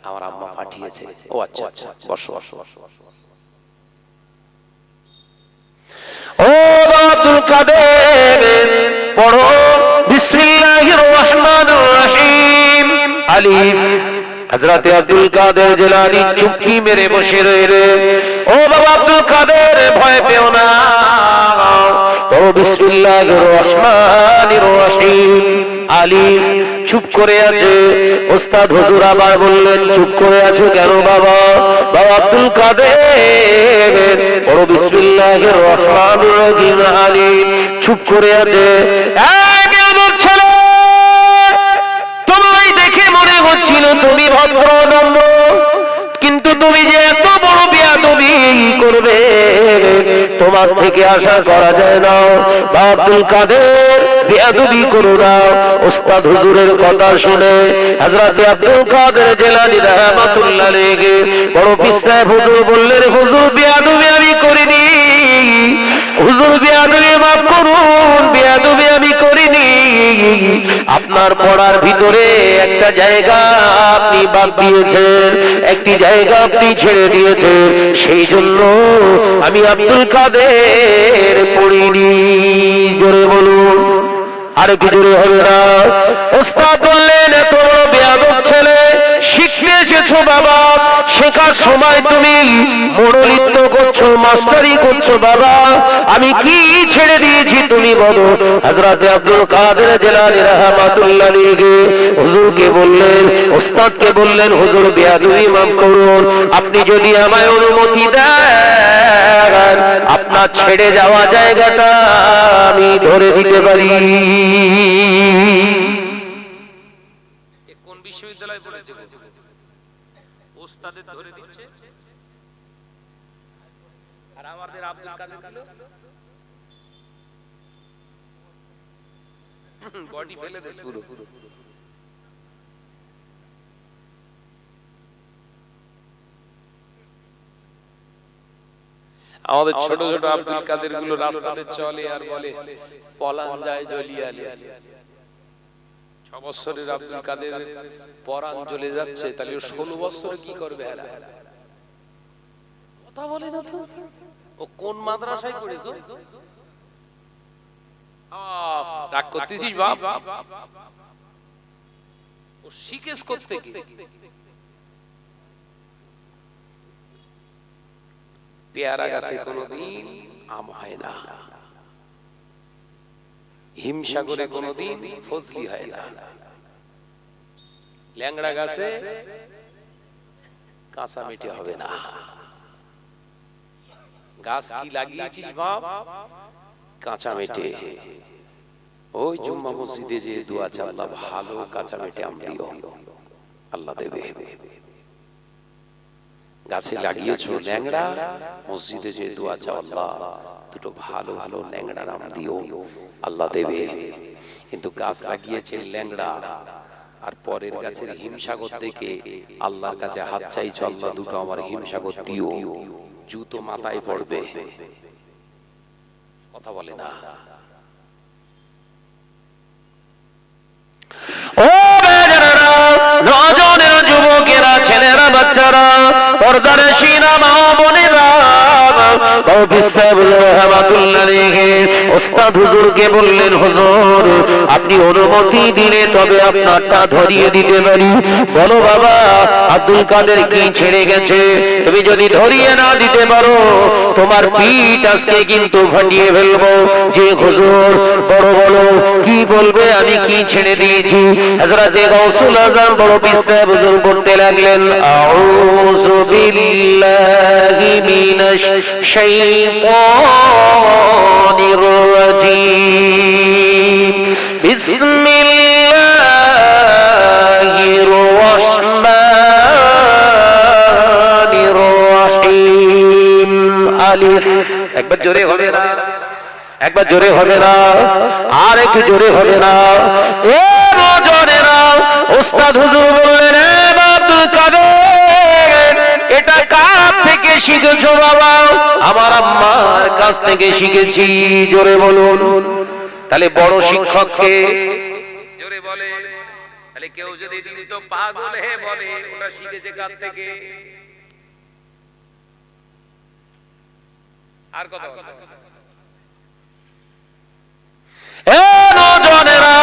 আমার আম্মা পাঠিয়েছে। ও আচ্ছা আচ্ছা, বসো। ও আব্দুল কাদের, পড়ো বিসমিল্লাহির রহমানির রহিম আলিফ। হযরত আব্দুল কাদের জিলানী চুপটি মেরে বসে রইলে, ও বাবা আব্দুল কাদের ভয় পেও না, পড়ো বিসমিল্লাহির রহমানির রহিম আলিফ। চুপ করে আছে। ওস্তাদ হুজুর আবার বললেন, চুপ করে আছো কেন বাবা? বাবা আব্দুল কাদের পড়ো বিসমিল্লাহির রহমানির রহিম আলিফ। চুপ করে আছে। তোমায় দেখে মনে হচ্ছিল তুমি ভদ্র নম্র, কিন্তু তুমি যে এত বড় বেয়াদবি করবে তোমার থেকে আশা করা যায় না। আব্দুল কাদের বেয়াদবি করো না। ওস্তাদ হুজুরের কথা শুনে হযরত আব্দুল কাদের জিলানী রাহমাতুল্লাহ আলাইহি বড় পীর সাহেব হুজুর বললেন, হুজুর বেয়াদবি আমি করিনি, হুজুর বেয়াদবি মাফ করুন, বেয়াদবি আমি করিনি। আপনার পড়ার ভিতরে একটা জায়গা আপনি বাদ দিয়েছেন, একটি জায়গা আপনি ছেড়ে দিয়েছেন, সেই জন্য আমি আব্দুল কাদের পড়িনি। জোরে বলুন, আরে কি জোরে হবে না? ওস্তাদ বললেন, এত বড় বেয়াদব ছেলে, শিখতে এসেছো বাবা, শেখার সময় তুমি মোড়লিত্ব করছো, মাস্টারি করছো বাবা, আমি কি ছেড়ে দিয়েছি তুমি বলো? হযরত আব্দুল কাদের জিলানী রাহমাতুল্লাহ আলাইহি হুজুরকে বললেন, ওস্তাদকে বললেন, হুজুর বেয়াদবি মাফ করুন, আপনি যদি আমায় অনুমতি দেন আপনার ছেড়ে যাওয়া জায়গাটা আমি ধরে দিতে পারি। কোন বিশ্ববিদ্যালয় পড়েছে? ওস্তাদের ধরে দিচ্ছে, আর আমাদের আব্দুল কাদের দিল বডি ফেলে দেশ পুরো। আমাদের ছোট ছোট আব্দুল কাদের গুলো রাস্তাতে চলে আর বলে পলান যায় জলিয়ালে। 6 বছরের আব্দুল কাদের পরাণ জ্বলে যাচ্ছে, তাহলে 16 বছরে কি করবে? হেরা কথা বলে না তো। ও কোন মাদ্রাসায় পড়েছো? রাগ করতেছিস বাপ? ও শিখেছ কোত্থেকে? পেয়ারা গাছে কোনোদিন আম হয় না, হিমসাগরে কোনোদিন ফজলি হয় না, ল্যাংড়া গাছে কাঁচা মেটে হবে না। গাছ কি লাগিয়েছিস বাপ? কাঁচা মেটে। ওই জুম্মা মসজিদে যে দোয়া চাই, আল্লাহ ভালো কাঁচা মেটে আম দিও, আল্লাহ দেবে। গাছে লাগিয়েছো ল্যাংড়া, মসজিদে যে দোয়া চাও, আল্লাহ দুটো ভালো ভালো ল্যাংড়া আম দিও, আল্লাহ দেবে। কিন্তু গাছ লাগিয়েছে ল্যাংড়া, আর পরের গাছের হিমসাগর দেখে আল্লাহর কাছে হাত চাইছো, আল্লাহ দুটো আমার হিমসাগর দিও, জুতো মাথায় পড়বে, কথা বলে না। ও বেজারা, নজনের যুবকেরা, ছেলেরা, বাচ্চারা, পর্দার শিরা মা বোনেরা, ওস্তাদ হুজুরকে বললেন, হুজুর আপনি অনুমতি দিলে তবে আপনারটা ধরিয়ে দিতে পারি। বলো বাবা, আব্দুল কাদের কি ছেড়ে গেছে? তুমি যদি ধরিয়ে না দিতে পারো তোমার পিঠ আজকে কিন্তু ফাটিয়ে ফেলবো। যে হুজুর বড় বলো, কি বলবে আমি কি ছেড়ে দিয়েছি? হযরত গাউসুল আযম বড় বিশ্বাস হুজুর বলতে লাগলেন, আউযু বিল্লাহি মিনাশ শাইতানির রাজীম, বিসমিল্লাহির রাহমানির রাহিম। আলিফ, একবার জোরে হবে না? একবার জোরে হবে না? আর একটু জোরে হবে না? এ নজনেরা, ওস্তাদ হুজুর বললেন, এ আব্দুল কাদের, এটা কার থেকে শিখেছো বাবা? আমার আম্মার কাছ থেকে শিখেছি। জোরে বলুন। তাহলে বড় শিক্ষককে জোরে বলে। তাহলে কেউ যদি দিন তো পাগল হে বলে, ওটা শিখেছে কার থেকে? আর কথা বলে। এ নজনেরা,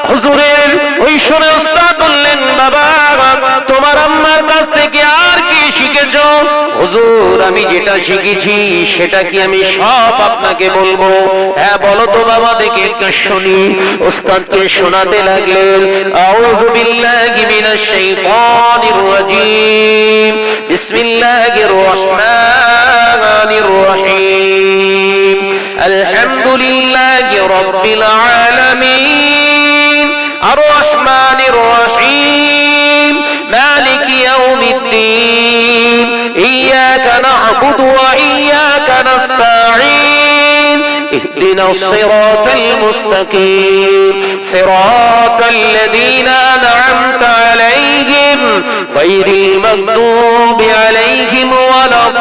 হুজুরের ওই শুনে ওস্তাদ বললেন, বাবা তোমার আম্মার কাছ থেকে আর কি শিখেছো? হুজুর আমি যেটা শিখেছি সেটা কি আমি সব আপনাকে বলবো? হ্যাঁ বলো তো বাবা, দেখে একটা শুনি। ওস্তাদকে শোনাতে লাগলেন, আউযু বিল্লাহি মিনাশ শাইতানির রাজীম, বিসমিল্লাহির রাহমানির রাহিম, আলহামদুলিল্লাহি রাব্বিল আলামিন, আর রহমানির রহিম, মালিকি ইয়াউমিদ্দিন, ইয়াকা না'বুদু ওয়া ইয়াকা নাস্তাঈন, ইহদিনাস সিরাতাল মুস্তাকিম, সিরাতাল লাযীনা আন'আমতা আলাইহিম, গায়রিল মাগদুবি আলাইহিম ওয়ালাদ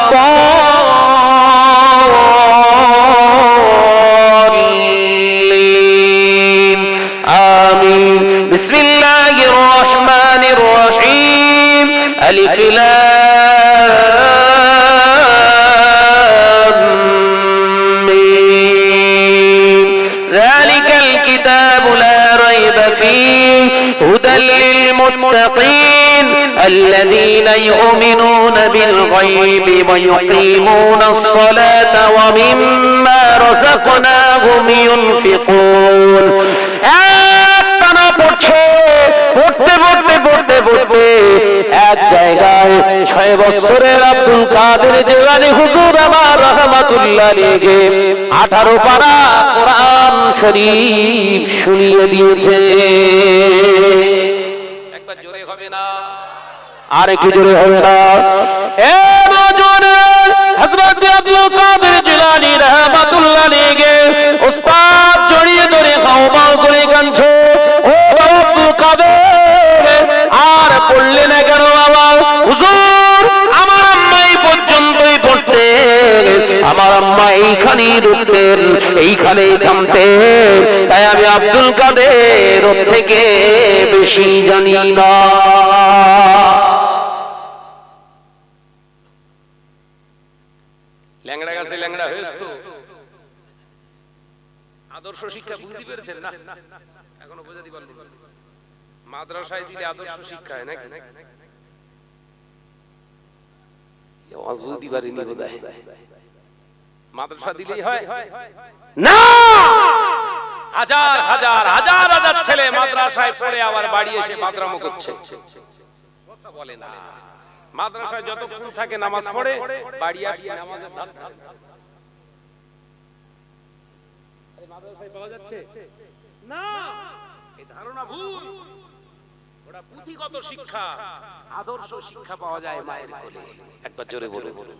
দাল্লিন। আমিন। বিসমিল্লাহির রহমানির রহিম, আলিফ লাম মিম, যালিকাল কিতাবু লা রাইবা ফীহি, হুদাল লিল মুত্তাকিন, আল্লাযীনা ইউমিনুনা বিল গায়বি ওয়া ইউকিমুনাস সালাতা ওয়া মিম্মা রাযাকনাহুম ইউনফিকুন। একটানা পড়ছে, পড়তে পড়তে পড়তে পড়তে এক জায়গায় 6 বছরের আব্দুল কাদের জিলানী হুজুর আমার রাহমাতুল্লাহ আলাইহি 18 পারা কোরআন শরীফ শুনিয়ে দিয়েছে। একবার জোরে হবে না? আর একটু জোরে হবে না? এ নজরে হযরত আব্দুল কাদের জিলানী রাহমাতুল্লাহ আলাইহি ওস্তাদ জড়িয়ে ধরে হাওমাও করে কাঁদছে। ও আব্দুল কাদের, আর পড়লে না কেন বাবা? হুজুর আমার আম্মা এই পর্যন্তই পড়তেন, আমার আম্মা এইখানেই ঢুকতেন, এইখানেই থামতেন, তাই আমি আব্দুল কাদের ওর থেকে বেশি জানি না। ল্যাংড়া গাছে ল্যাংড়া হয়েছে তো। আদর্শ শিক্ষা বুঝতে পেরেছেন না? এখনো বোঝাতে পারলেন না? মাদ্রাসায় দিলে আদর্শ শিক্ষা হয় নাকি? বুঝতে পারিনি বোধহয়। মাদ্রাসা দিলেই হয় না? হাজার হাজার হাজার হাজার ছেলে মাদ্রাসায় পড়ে আবার বাড়ি এসে মাদ্রামো করছে, কথা বলে না। মাদ্রাসায় যতক্ষণ থাকে নামাজ পড়ে, বাড়ি আসি নামাজের ধার ধার। মাদ্রাসায় পাওয়া যাচ্ছে না, এই ধারণা ভুল। ওটা পুঁথিগত শিক্ষা, আদর্শ শিক্ষা পাওয়া যায় মায়ের কোলে। একবার জোরে বলে বলে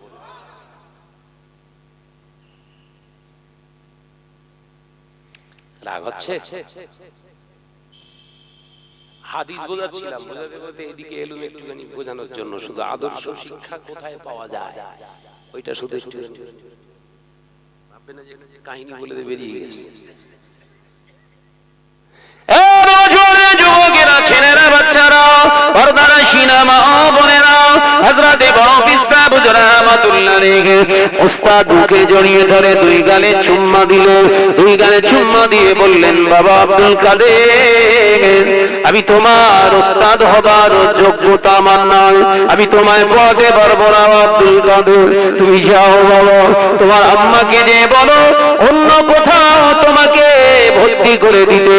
রাগ হচ্ছে। হাদিস বোঝাচ্ছিলাম, বোঝাতে বলতে এদিকে এলুম একটুখানি বোঝানোর জন্য। শুধু আদর্শ শিক্ষা কোথায় পাওয়া যায় ওইটা শুধু একটু কাহিনী বলে দিয়ে বেরিয়ে গেছে। যুবকেরা, ছেলেরা, বাচ্চারা, পর্দারা, সিনেমা বোনেরা, হযরতে বড় পিসা হুজুর রাহমাতুল্লাহ আলাইহি উস্তাদ বুকে জড়িয়ে ধরে দুই গালে চুম্মা দিলেন। দুই গালে চুম্মা দিয়ে বললেন, বাবা আব্দুল কাদের, আমি তোমার উস্তাদ হবার যোগ্যতা আমার নয়, আমি তোমায় পড়াতে পারবো না আব্দুল কাদের, তুমি যাও বাবা, তোমার আম্মাকে যে বলো অন্য কোথাও তোমাকে ভর্তি করে দিতে,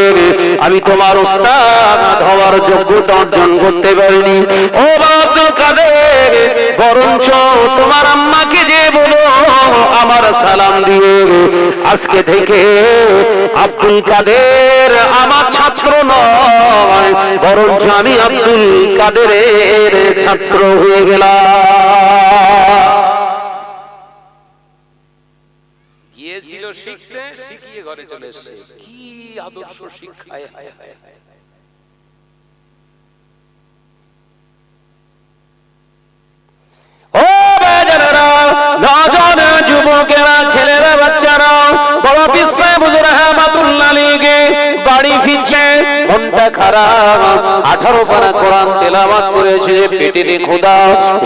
আমি তোমার উস্তাদ হওয়ার যোগ্যতা অর্জন করতে পারিনি। ও আব্দুল কাদের, বরঞ্চ তোমার আম্মাকে যে বলো আমার সালাম দিয়ে আজকে থেকে আব্দুল কাদের আমার ছাত্র নয়, বরঞ্চ আমি আব্দুল কাদেরের ছাত্র হয়ে গেলাম। গিয়েছিল শিখতে, শিখিয়ে ঘরে চলে এসেছে। কি আদর্শ শিক্ষায়! ও বাজারেরা, নজন যুবকেরা, ছেলেরা, বাচ্চারা, বড় পিসা হুজুর রাহমাতুল্লাহ আলাইহি বাড়ি ফিরছে, মনটা খারাপ। 18 পারা কোরআন তেলাওয়াত করেছে, পেটে ক্ষুধা,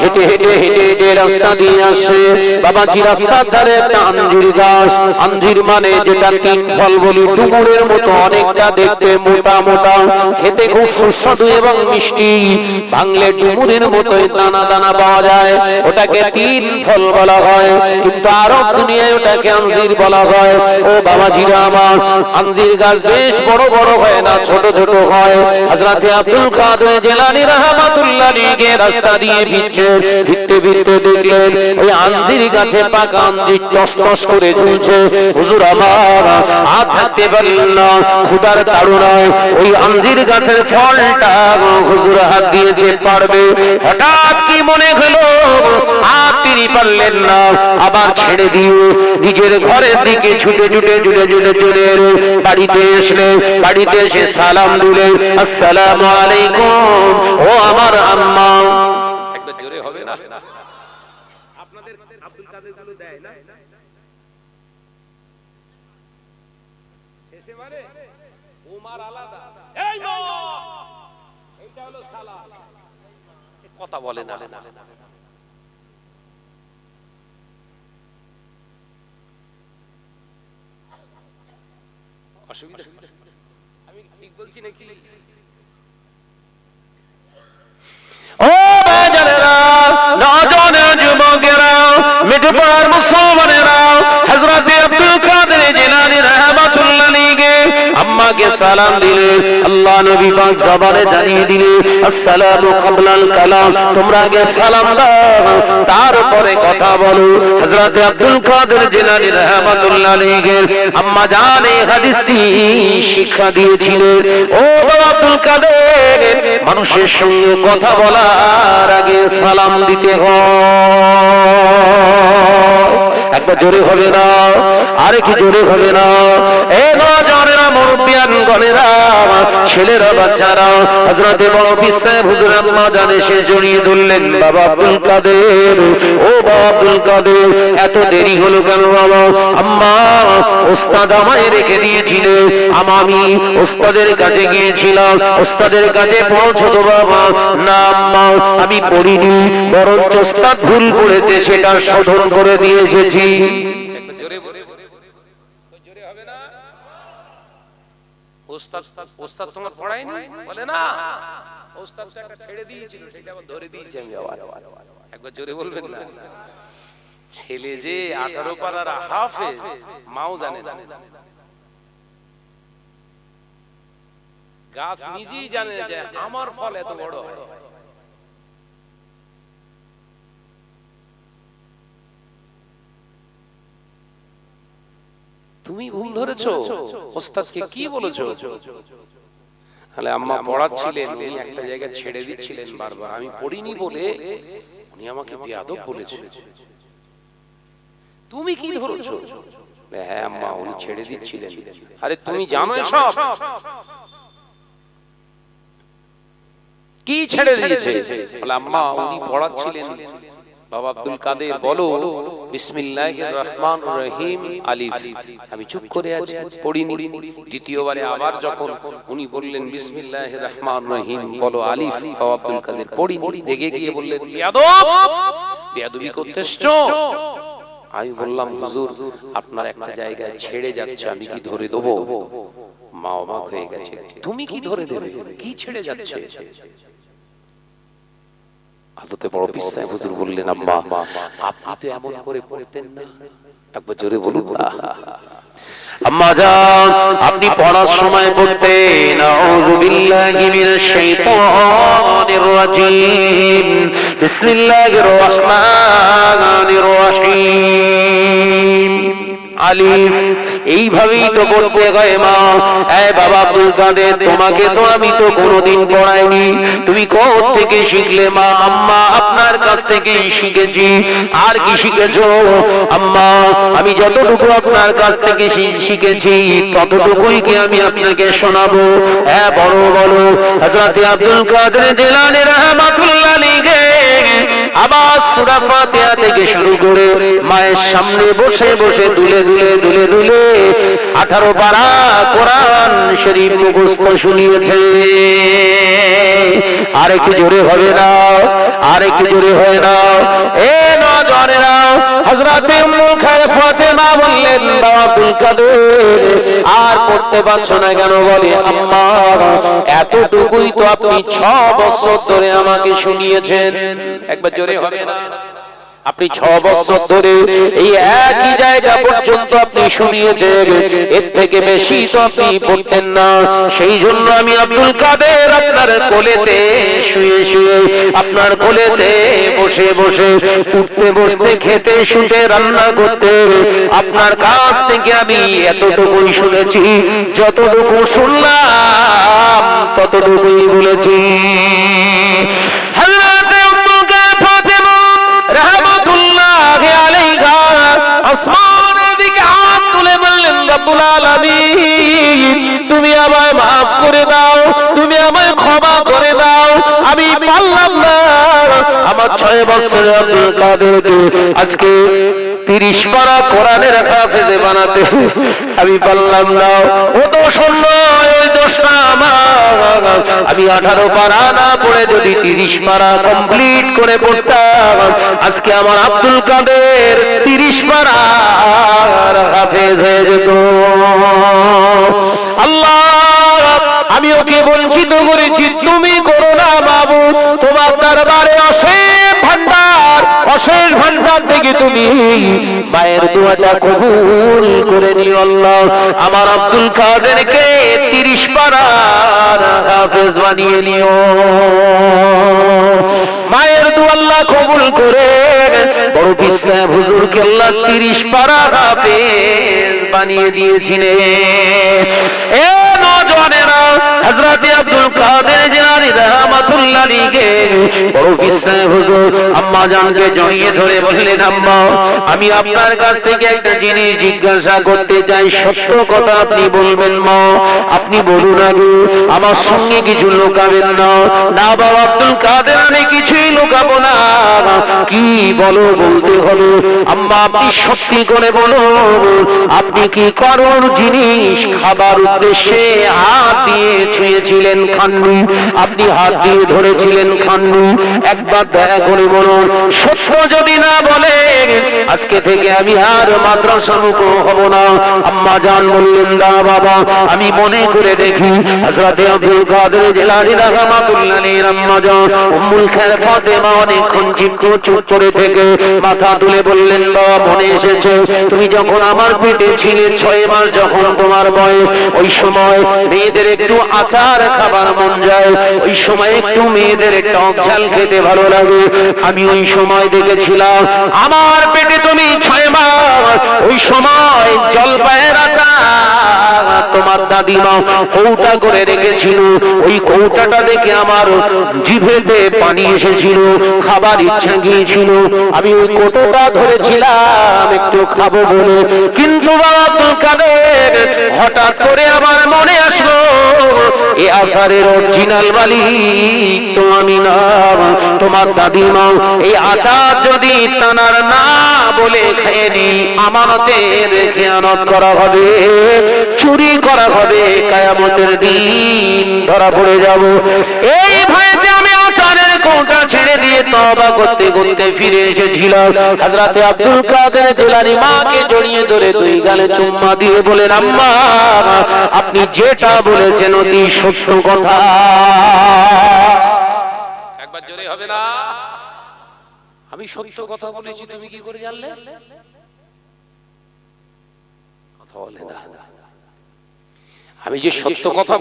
হেঁটে হেঁটে হেঁটে হেঁটে রাস্তা দিয়ে আসে। বাবাজি রাস্তার ধারে একটা আঞ্জির গাছ, আঞ্জির মানে যেটা তিন ফল বলি, ডুমুরের মতো অনেকটা দেখতে, মোটা মোটা, খেতে খুব সুস্বাদু এবং মিষ্টি, ভাঙলে ডুমুরের মতোই দানা দানা পাওয়া যায়, ওটাকে তিন ফল বলা হয়, কিন্তু আরব দুনিয়ায় ওটাকে আঞ্জির বলা হয়। ও বাবাজিরা আমার, আঞ্জির গাছ বেশ বড় বড় হয় না, ছোট ছোট হয়। হযরতে আব্দুল কাদের জিলানী রাহমাতুল্লাহ আলাইহি রাস্তা দিয়ে ফিরতে ফিরতে দেখলেন ওই আঞ্জির গাছে পাকা আঞ্জির টস টস করে ঝুলছে। হুজুর আমার হাত হাতে পারলেন না, ফুটার তাড়নায় ওই আঞ্জির গাছের ফলটা হুজুর হাত দিয়েছে পারবে, হঠাৎ কি মনে হলো হাত তিনি পারলেন না, আবার ছেড়ে দিয়ে নিজের ঘরের দিকে ছুটে ছুটে ছুটে ছুটে ছুটে বাড়িতে এসে বাড়িতে এসে সালাম দিলেন, আসসালামু আলাইকুম ও আমার আম্মা। একবার জোরে হবে না? আপনাদের আব্দুল কাদের গুলো দেয় না শেষে মানে ওমার আলাদা, এই নো এইটা হলো সালাম, কথা বলে না। অসুবিধা, আমি ঠিক বলছি নাকি? ও বাজারেরা, নজন যুবকেরা, মিঠপাড়ার মুসলমানেরা, হযরতে আব্দুল কাদের জিলানী রাহমাতুল্লাহ আলাইহি আম্মাকে সালাম দিলে, আল্লাহ নবী পাক জবানে জানিয়ে দিলে, আসসালামু ক্বাবলাল কালাম, তোমরা আগে সালাম দাও তারপরে কথা বলো। হযরতে আব্দুল কাদের জিলানী রাহমাতুল্লাহ আলাইহি আম্মা জানে হাদিসটি শিক্ষা দিয়েছিলেন। ও আব্দুল কাদের, মানুষের সঙ্গে কথা বলার আগে সালাম দিতে হয়। একবার জোরে হবে না, আরে কি জোরে হবে না? এ নজনেরা, মুরব্বিয়ান গণেরা, ছেলেরা, বাচ্চারা, হযরতে বড় পিসা হুজুর আম্মা জানে সে জড়িয়ে ধরলেন, বাবা আব্দুল কাদের, ও বাবা আব্দুল কাদের, এত দেরি হলো কেন বাবা? আম্মা, ওস্তাদ আমায় রেখে দিয়েছিলেন, আমি ওস্তাদের কাছে গিয়েছিলাম, ওস্তাদের কাছে পৌঁছত বাবা। না আম্মা, আমি পড়িনি, বরঞ্চ ওস্তাদ ভুল করেছে সেটা শোধন করে দিয়ে এসেছি। একবার জোরে বলে, জোরে হবে না? ওস্তাদ ওস্তাদ তোমার পড়ায়নি বলে না, ওস্তাদ তো একটা ছেড়ে দিয়েছিল, সেটা আবার ধরে দিয়েছি আমি আবার। একবার জোরে বলবেন না? ছেলে যে 18 পারার হাফেজ, মাও জানে না, গাছ নিজেই জানে যে আমার ফল এত বড় হয়। তুমি ভুল ধরেছো, ওস্তাদকে কি বলেছো? তাহলে আম্মা পড়াচ্ছিলেন, উনি একটা জায়গায় ছেড়ে দিচ্ছিলেন বারবার, আমি পড়িনি বলে উনি আমাকে বেয়াদব বলেছে। তুমি কি ধরেছো? হ্যাঁ আম্মা, উনি ছেড়ে দিচ্ছিলেন। আরে তুমি জানো সব, কি ছেড়ে দিয়েছে? বলে আম্মা উনি পড়াচ্ছিলেন, বাবা আব্দুল কাদের বলো বিসমিল্লাহির রহমানির রহিম আলিফ। আমি চুপ করে আছি, পড়িনি। দ্বিতীয়বারে আবার যখন উনি বললেন বিসমিল্লাহির রহমানির রহিম বলো আলিফ, বাবা আব্দুল কাদের পড়িনি। রেগে গিয়ে বললেন বেয়াদব, বেয়াদবি করতে এসছো? আমি বললাম হুজুর আপনার একটা জায়গায় ছেড়ে যাচ্ছে, আমি কি ধরে দেবো? মা অবাক হয়ে গেছে, তুমি কি ধরে দেবে? কি ছেড়ে যাচ্ছে? হযরতে বড় পীর সাহেব হুজুর বললেন আম্মা আপনি তো এমন করে পড়তেন না, একবার জোরে বলুন না। আম্মা জান আপনি পড়ার সময় বলতেন আউযু বিল্লাহি মিনাশ শাইতানির রাজীম বিসমিল্লাহির রহমানির রহিম আলিফ। এইভাবেই তো বলতে হয় মা। এই বাবা আব্দুল কাদের তোমাকে তো আমি তো কোনোদিন পড়াইনি, তুমি কোথা থেকে শিখলে মা? আম্মা আপনার কাছ থেকেই শিখেছি। আর কি শিখেছো? আম্মা আমি যতটুকু আপনার কাছ থেকে শিখেছি ততটুকুই কি আমি আপনাকে শোনাবো? হ্যাঁ বলো বলো। হযরত আব্দুল কাদের জিলানী রাহমাতুল্লাহ আলাইহি আবার সূরা ফাতিহা থেকে শুরু করে মায়ের সামনে বসে বসে দুলে দুলে দুলে দুলে 18 পারা কোরআন শরীফ মুখস্থ শুনিয়েছে। আর একটু জোরে হবে না, আর একটু জোরে হয় না। এ নওজওয়ানেরা, হযরত উম্মুল খায়র ফাতেমা বললেন বাবা আব্দুল কাদের আর পড়তে পারছো না কেন? বলে আম্মা এতটুকুই তো আপনি 6 বছর ধরে আমাকে শুনিয়েছেন। একবার জোরে হবে না? আপনি 6 বছর ধরে এই একই জায়গা পর্যন্ত আপনি শুনিয়েছেন, এর থেকে বেশি তো আপনি পড়তেন না। সেই জন্য আমি আব্দুল কাদের আপনার কোলেতে শুয়ে শুয়ে, আপনার কোলেতে বসে বসে, উঠতে বসতে, খেতে শুতে, রান্না করতে আপনার কাছ থেকে আমি এতটুকুই শুনেছি। যতটুকু শুনলাম ততটুকুই বলেছি। আসমানের দিকে হাত তুলে বললেন রব্বুল আলামিন তুমি আমায় মাফ করে দাও, তুমি আমায় ক্ষমা করে দাও। আমি পারলাম না আমার 6 বছরের আব্দুল কাদেরকে আজকে 30 পারা কোরআনের হাফেজে বানাতে, আমি পারলাম না। ও দোষ নয়, ওই দোষটা আমার। আমি 18 পারা না পড়ে যদি 30 পারা কমপ্লিট করে পড়তাম আজকে আমার আব্দুল কাদের 30 পারা হাফেজ হয়ে যেত। আল্লাহ আমি ওকে বঞ্চিত করেছি, তুমি করো না মাবুদ। তোমার দরবারে অশেষ ভান্ডার, অশেষ ভান্ডার থেকে তুমি মায়ের দোয়াটা কবুল করে নিও আল্লাহ। আমার আব্দুল কাদেরকে 30 পারার হাফেজ বানিয়ে নিও। মায়ের দোয়া আল্লাহ কবুল করে বড় পীর সাহেব হুজুরকে আল্লাহ 30 পারা হাফেজ বানিয়ে দিয়েছিলেন। এ নওজওয়ানেরা, হযরত আব্দুল কাদের জিলানী রাহমাতুল্লাহ আলাইহি বড় পীর সাহেব হুজুর আম্মা জানকে জড়িয়ে ধরে বললেন আম্মা আমি আপনার কাছ থেকে একটা জিনিস জিজ্ঞাসা করতে চাই, সত্য কথা আপনি বলবেন মা। আপনি বলুন আগে, আমার সঙ্গে কিছু লুকাবেন না। না বাবা আব্দুল কাদের আমি কিছুই লুকাবো না। কি বলো, বলতে হবে। আম্মা আপনি সত্যি করে বলুন, আপনি কি কারোর জিনিস খাবার উদ্দেশ্যে হাত দিয়ে ছুঁয়েছিলেন, খাননি? আপনি হাত দিয়ে ধরেছিলেন, খাননি? একবার দয়া করে বলুন। সত্য যদি না বলে আজকে থেকে আমি আর মাদ্রাসা মুখ হব না। আম্মা জান বললেন না বাবা আমি মনে করে দেখি। হযরত আব্দুল কাদের জিলানী রাহমাতুল্লাহ আলাইহি আম্মা জান উম্মুল খায়র ফাতেমা অনেকক্ষণ চুপ করে থেকে মাথা তুলে বললেন বাবা মনে এসেছে তুমি যখন আমার পেটে ছিলে 6 মাস যখন তোমার বয়স, ওই সময় মেয়েদের একটু আচার খাবার মন যায়, ওই সময় একটু মেয়েদের টক ঝাল খেতে ভালো লাগে। আমি ওই সময় দেখেছিলাম আমার পেটে তুমি 6 মাস, ওই সময় জলপাইয়ের আচার তোমার দাদিমা কৌটা করে রেখেছিল। ওই কৌটাটা দেখে আমার জিভেতে পানি এসেছিল, খাবার ইচ্ছা গিয়েছিল। আমি ওই কৌটাটা ধরেছিলাম একটু খাবো বলে, কিন্তু বাবা আব্দুল কাদের হঠাৎ করে আমার মনে আসলো এই আচারের অরিজিনাল মালিক তো আমি না, তোমার দাদিমা। এই আচার যদি তানার না বলে খেয়ে নি, আমানতের খেয়ানত করা হবে, চুরি করা হবে, কিয়ামতের দিন ধরা পড়ে যাব। এই ভয়েতে আমি আচারের কোটা ছেড়ে দিয়ে তওবা করতে করতে ফিরে এসেছিলাম। হযরতে আব্দুল কাদের জিলানী মাকে জড়িয়ে ধরে দুই গালে চুম্মা দিয়ে বলেন, আম্মা আপনি যেটা বলেছেন অতি সত্য কথা। একবার জোরে হবে না? আমি সত্য কথা বলেছি, তুমি কি করে জানলে? কথা বলে না। আমি যে সত্য কথা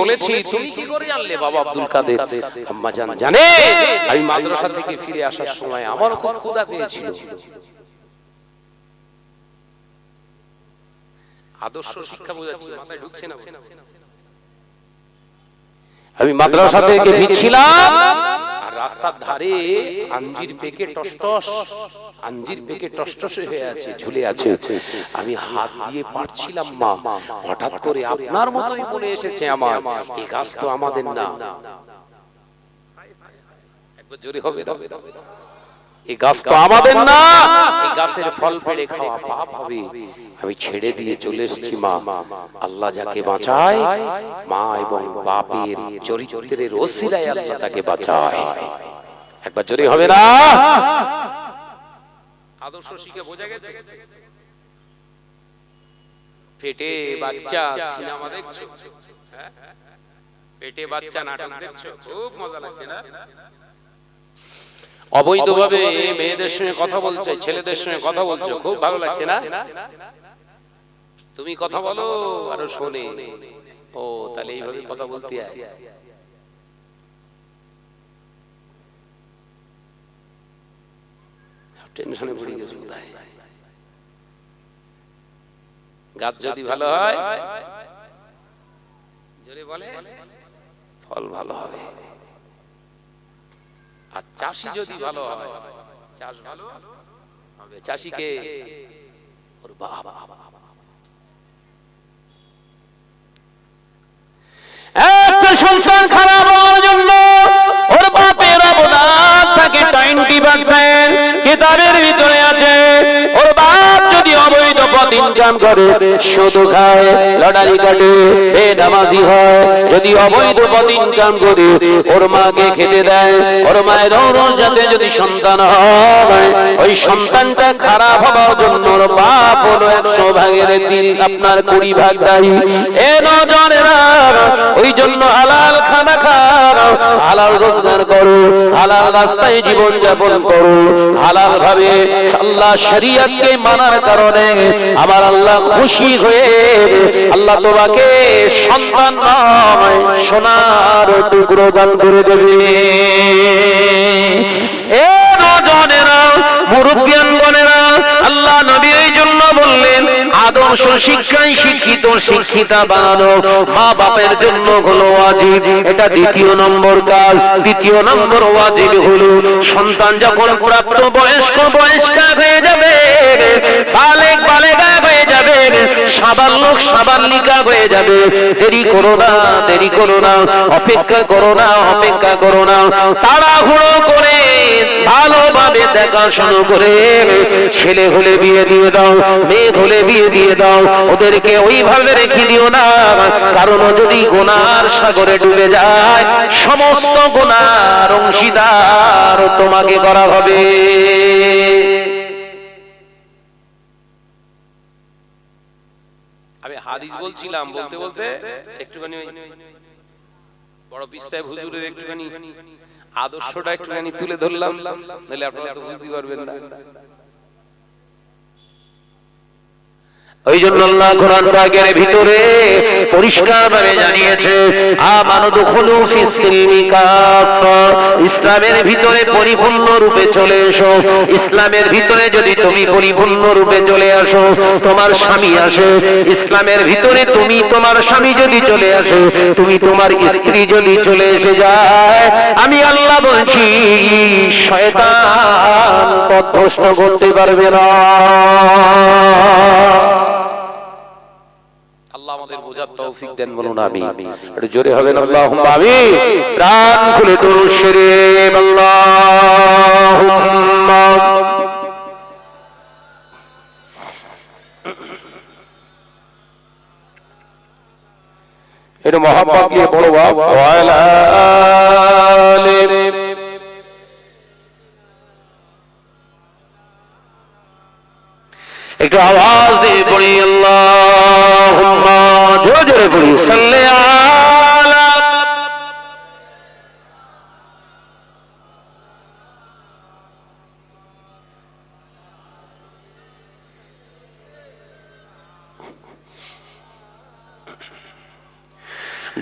বলেছি তুমি কি করে জানলে? বাবা আব্দুল কাদের আম্মা জানে আমি মাদ্রাসা থেকে ফিরে আসার সময় আমার খুব ক্ষুধা পেয়েছিল। আদর্শ শিক্ষা বোঝাচ্ছি, মাথায় ঢুকছে না। আমি মাদ্রাসা থেকে ফিরছিলাম, আর রাস্তার ধারে আঞ্জির পেকে টসটস, আঞ্জির পেকে টসটসে হয়ে আছে, ঝুলে আছে। আমি হাত দিয়ে পারছিলাম মা, হঠাৎ করে আপনার মতোই মনে এসেছে আমার, এই গাছ তো আমাদের না। একবার জোরে হবে না? এই গাছ তো আমাদের না, এই গাছের ফল পেড়ে খাওয়া পাপ হবে। আমি ছেড়ে দিয়ে চলে এসেছি মা। আল্লাহ যাকে বাঁচায়, মা এবং বাপের চরিত্রের ওসিলায় আল্লাহ তাকে বাঁচায়। একবার জোরে হবে না? আদর্শ শিখে বোঝা গেছে? পেটে বাচ্চা সিনেমা দেখছো? পেটে বাচ্চা নাটক দেখছো? খুব মজা লাগছে না? অবৈধভাবে মেয়েদের সঙ্গে কথা বলছো, ছেলেদের সঙ্গে কথা বলছো, খুব ভালো লাগছে না? তুমি কথা বলো আরো শোনে। ও তাহলে এইভাবে কথা বলতে হয়। টেনশনে পড়ে গেছে কোথায়? গাছ যদি ভালো হয়, জোরে বলে, ফল ভালো হবে। আর চাষি যদি ভালো হয়, চাষ ভালো হবে। চাষিকে ওর বাবা একটা সন্তান খারাপ হওয়ার জন্য ওর বাপের অবদান থাকে 20%। কিতাবের ভিতরে আছে ওর বাপ যদি অবৈধ পথ ইনকাম করে, শুধু খায়, লটারি কাটে, বেনামাজি হয়, যদি অবৈধ পথ ইনকাম করে ওর মাকে খেতে দেয়, ওর মায়ের যাতে যদি সন্তান হয়, ওই সন্তানটা খারাপ হওয়ার জন্য ওর বাপ হলো 100 ভাগের আপনার 20 ভাগ দায়ী। এ নজরেরা, ওই জন্য হালাল খানা খাও, হালাল রোজগার করো, হালাল রাস্তায় জীবন যাপন করো, হালাল ভাবে আল্লাহ শরীয়তকে মানার কারণে আমার আল্লাহ খুশি হয়ে আল্লাহ তোমাকে সন্তান নয় সোনার টুকরো দান করে দেবে। এ নজরেরা, মুরব্বিয়ানগণেরা, আল্লাহ নবী এই জন্য বললেন আদর্শ শিক্ষায় শিক্ষিত শিক্ষিতা বানানো মা বাপের জন্য হলো ওয়াজিব। এটা দ্বিতীয় নম্বর কাজ। দ্বিতীয় নম্বর ওয়াজিব হলো সন্তান যখন প্রাপ্ত বয়স্কা হয়ে যাবে, বালেগ বালেগা হয়ে যাবে, সাবালক সাবালিকা হয়ে যাবে, দেরি করো না, দেরি করো না, অপেক্ষা করো না, অপেক্ষা করো না, তাড়াহুড়ো করে ভালোভাবে দেখাশোনা করে ছেলে হলে বিয়ে দিয়ে দাও, মেয়ে হলে বিয়ে দিয়ে দাও, ওদেরকে ওইভাবে রেখে দিও না, কারণ যদি গুনার সাগরে ডুবে যায় সমস্ত গুনার অংশীদার তোমাকে করা হবে। আমি হাদিস বলছিলাম, বলতে বলতে একটুখানি বড় পীর সাহেব হুজুরের একটুখানি আদর্শটা একটুখানি তুলে ধরলাম, নাহলে আপনারা তো বুঝতে পারবেন না। ওই জন্য আল্লাহ কোরআন পাকের ভিতরে পরিষ্কার ভাবে জানিয়েছে আমানু দুখুলু ফিস সিলমি কাফা, ইসলামের ভিতরে পরিপূর্ণ রূপে চলে এসো। ইসলামের ভিতরে যদি তুমি পরিপূর্ণ রূপে চলে আসো, তোমার স্বামী আসে, ইসলামের ভিতরে তুমি তোমার স্বামী যদি চলে আসে, তুমি তোমার স্ত্রী যদি চলে এসে যায়, আমি আল্লাহ বলছি শয়তান পথভ্রষ্ট করতে পারবে না। আল্লাহ আমাদের বোঝার তৌফিক দেন, বলুন আমিন। একটু জোরে হবেন আল্লাহুম্মা আমিন। প্রাণ খুলে দুরূদ শরীফ আল্লাহুম্মা এটা মহাব্বত দিয়ে বড় বাপ ওয়ালা আলি একটু আওয়াজ দিয়ে পড়ি আল্লাহুম্মা জোরে জোরে পড়ি সাল্লি আলা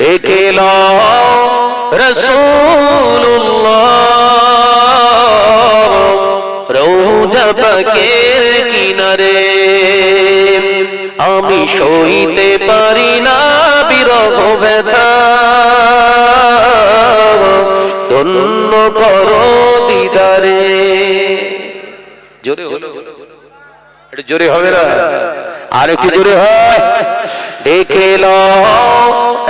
ডেকে লো রাসূলুল্লাহ রওজা পাকের কিনারে আমি সইতে পারি না বিরহ ব্যথা ধন্য করো দিদারে। জোরে হলো, একটু জোরে হবে না, আর একটু জোরে হয়। ডেকে লো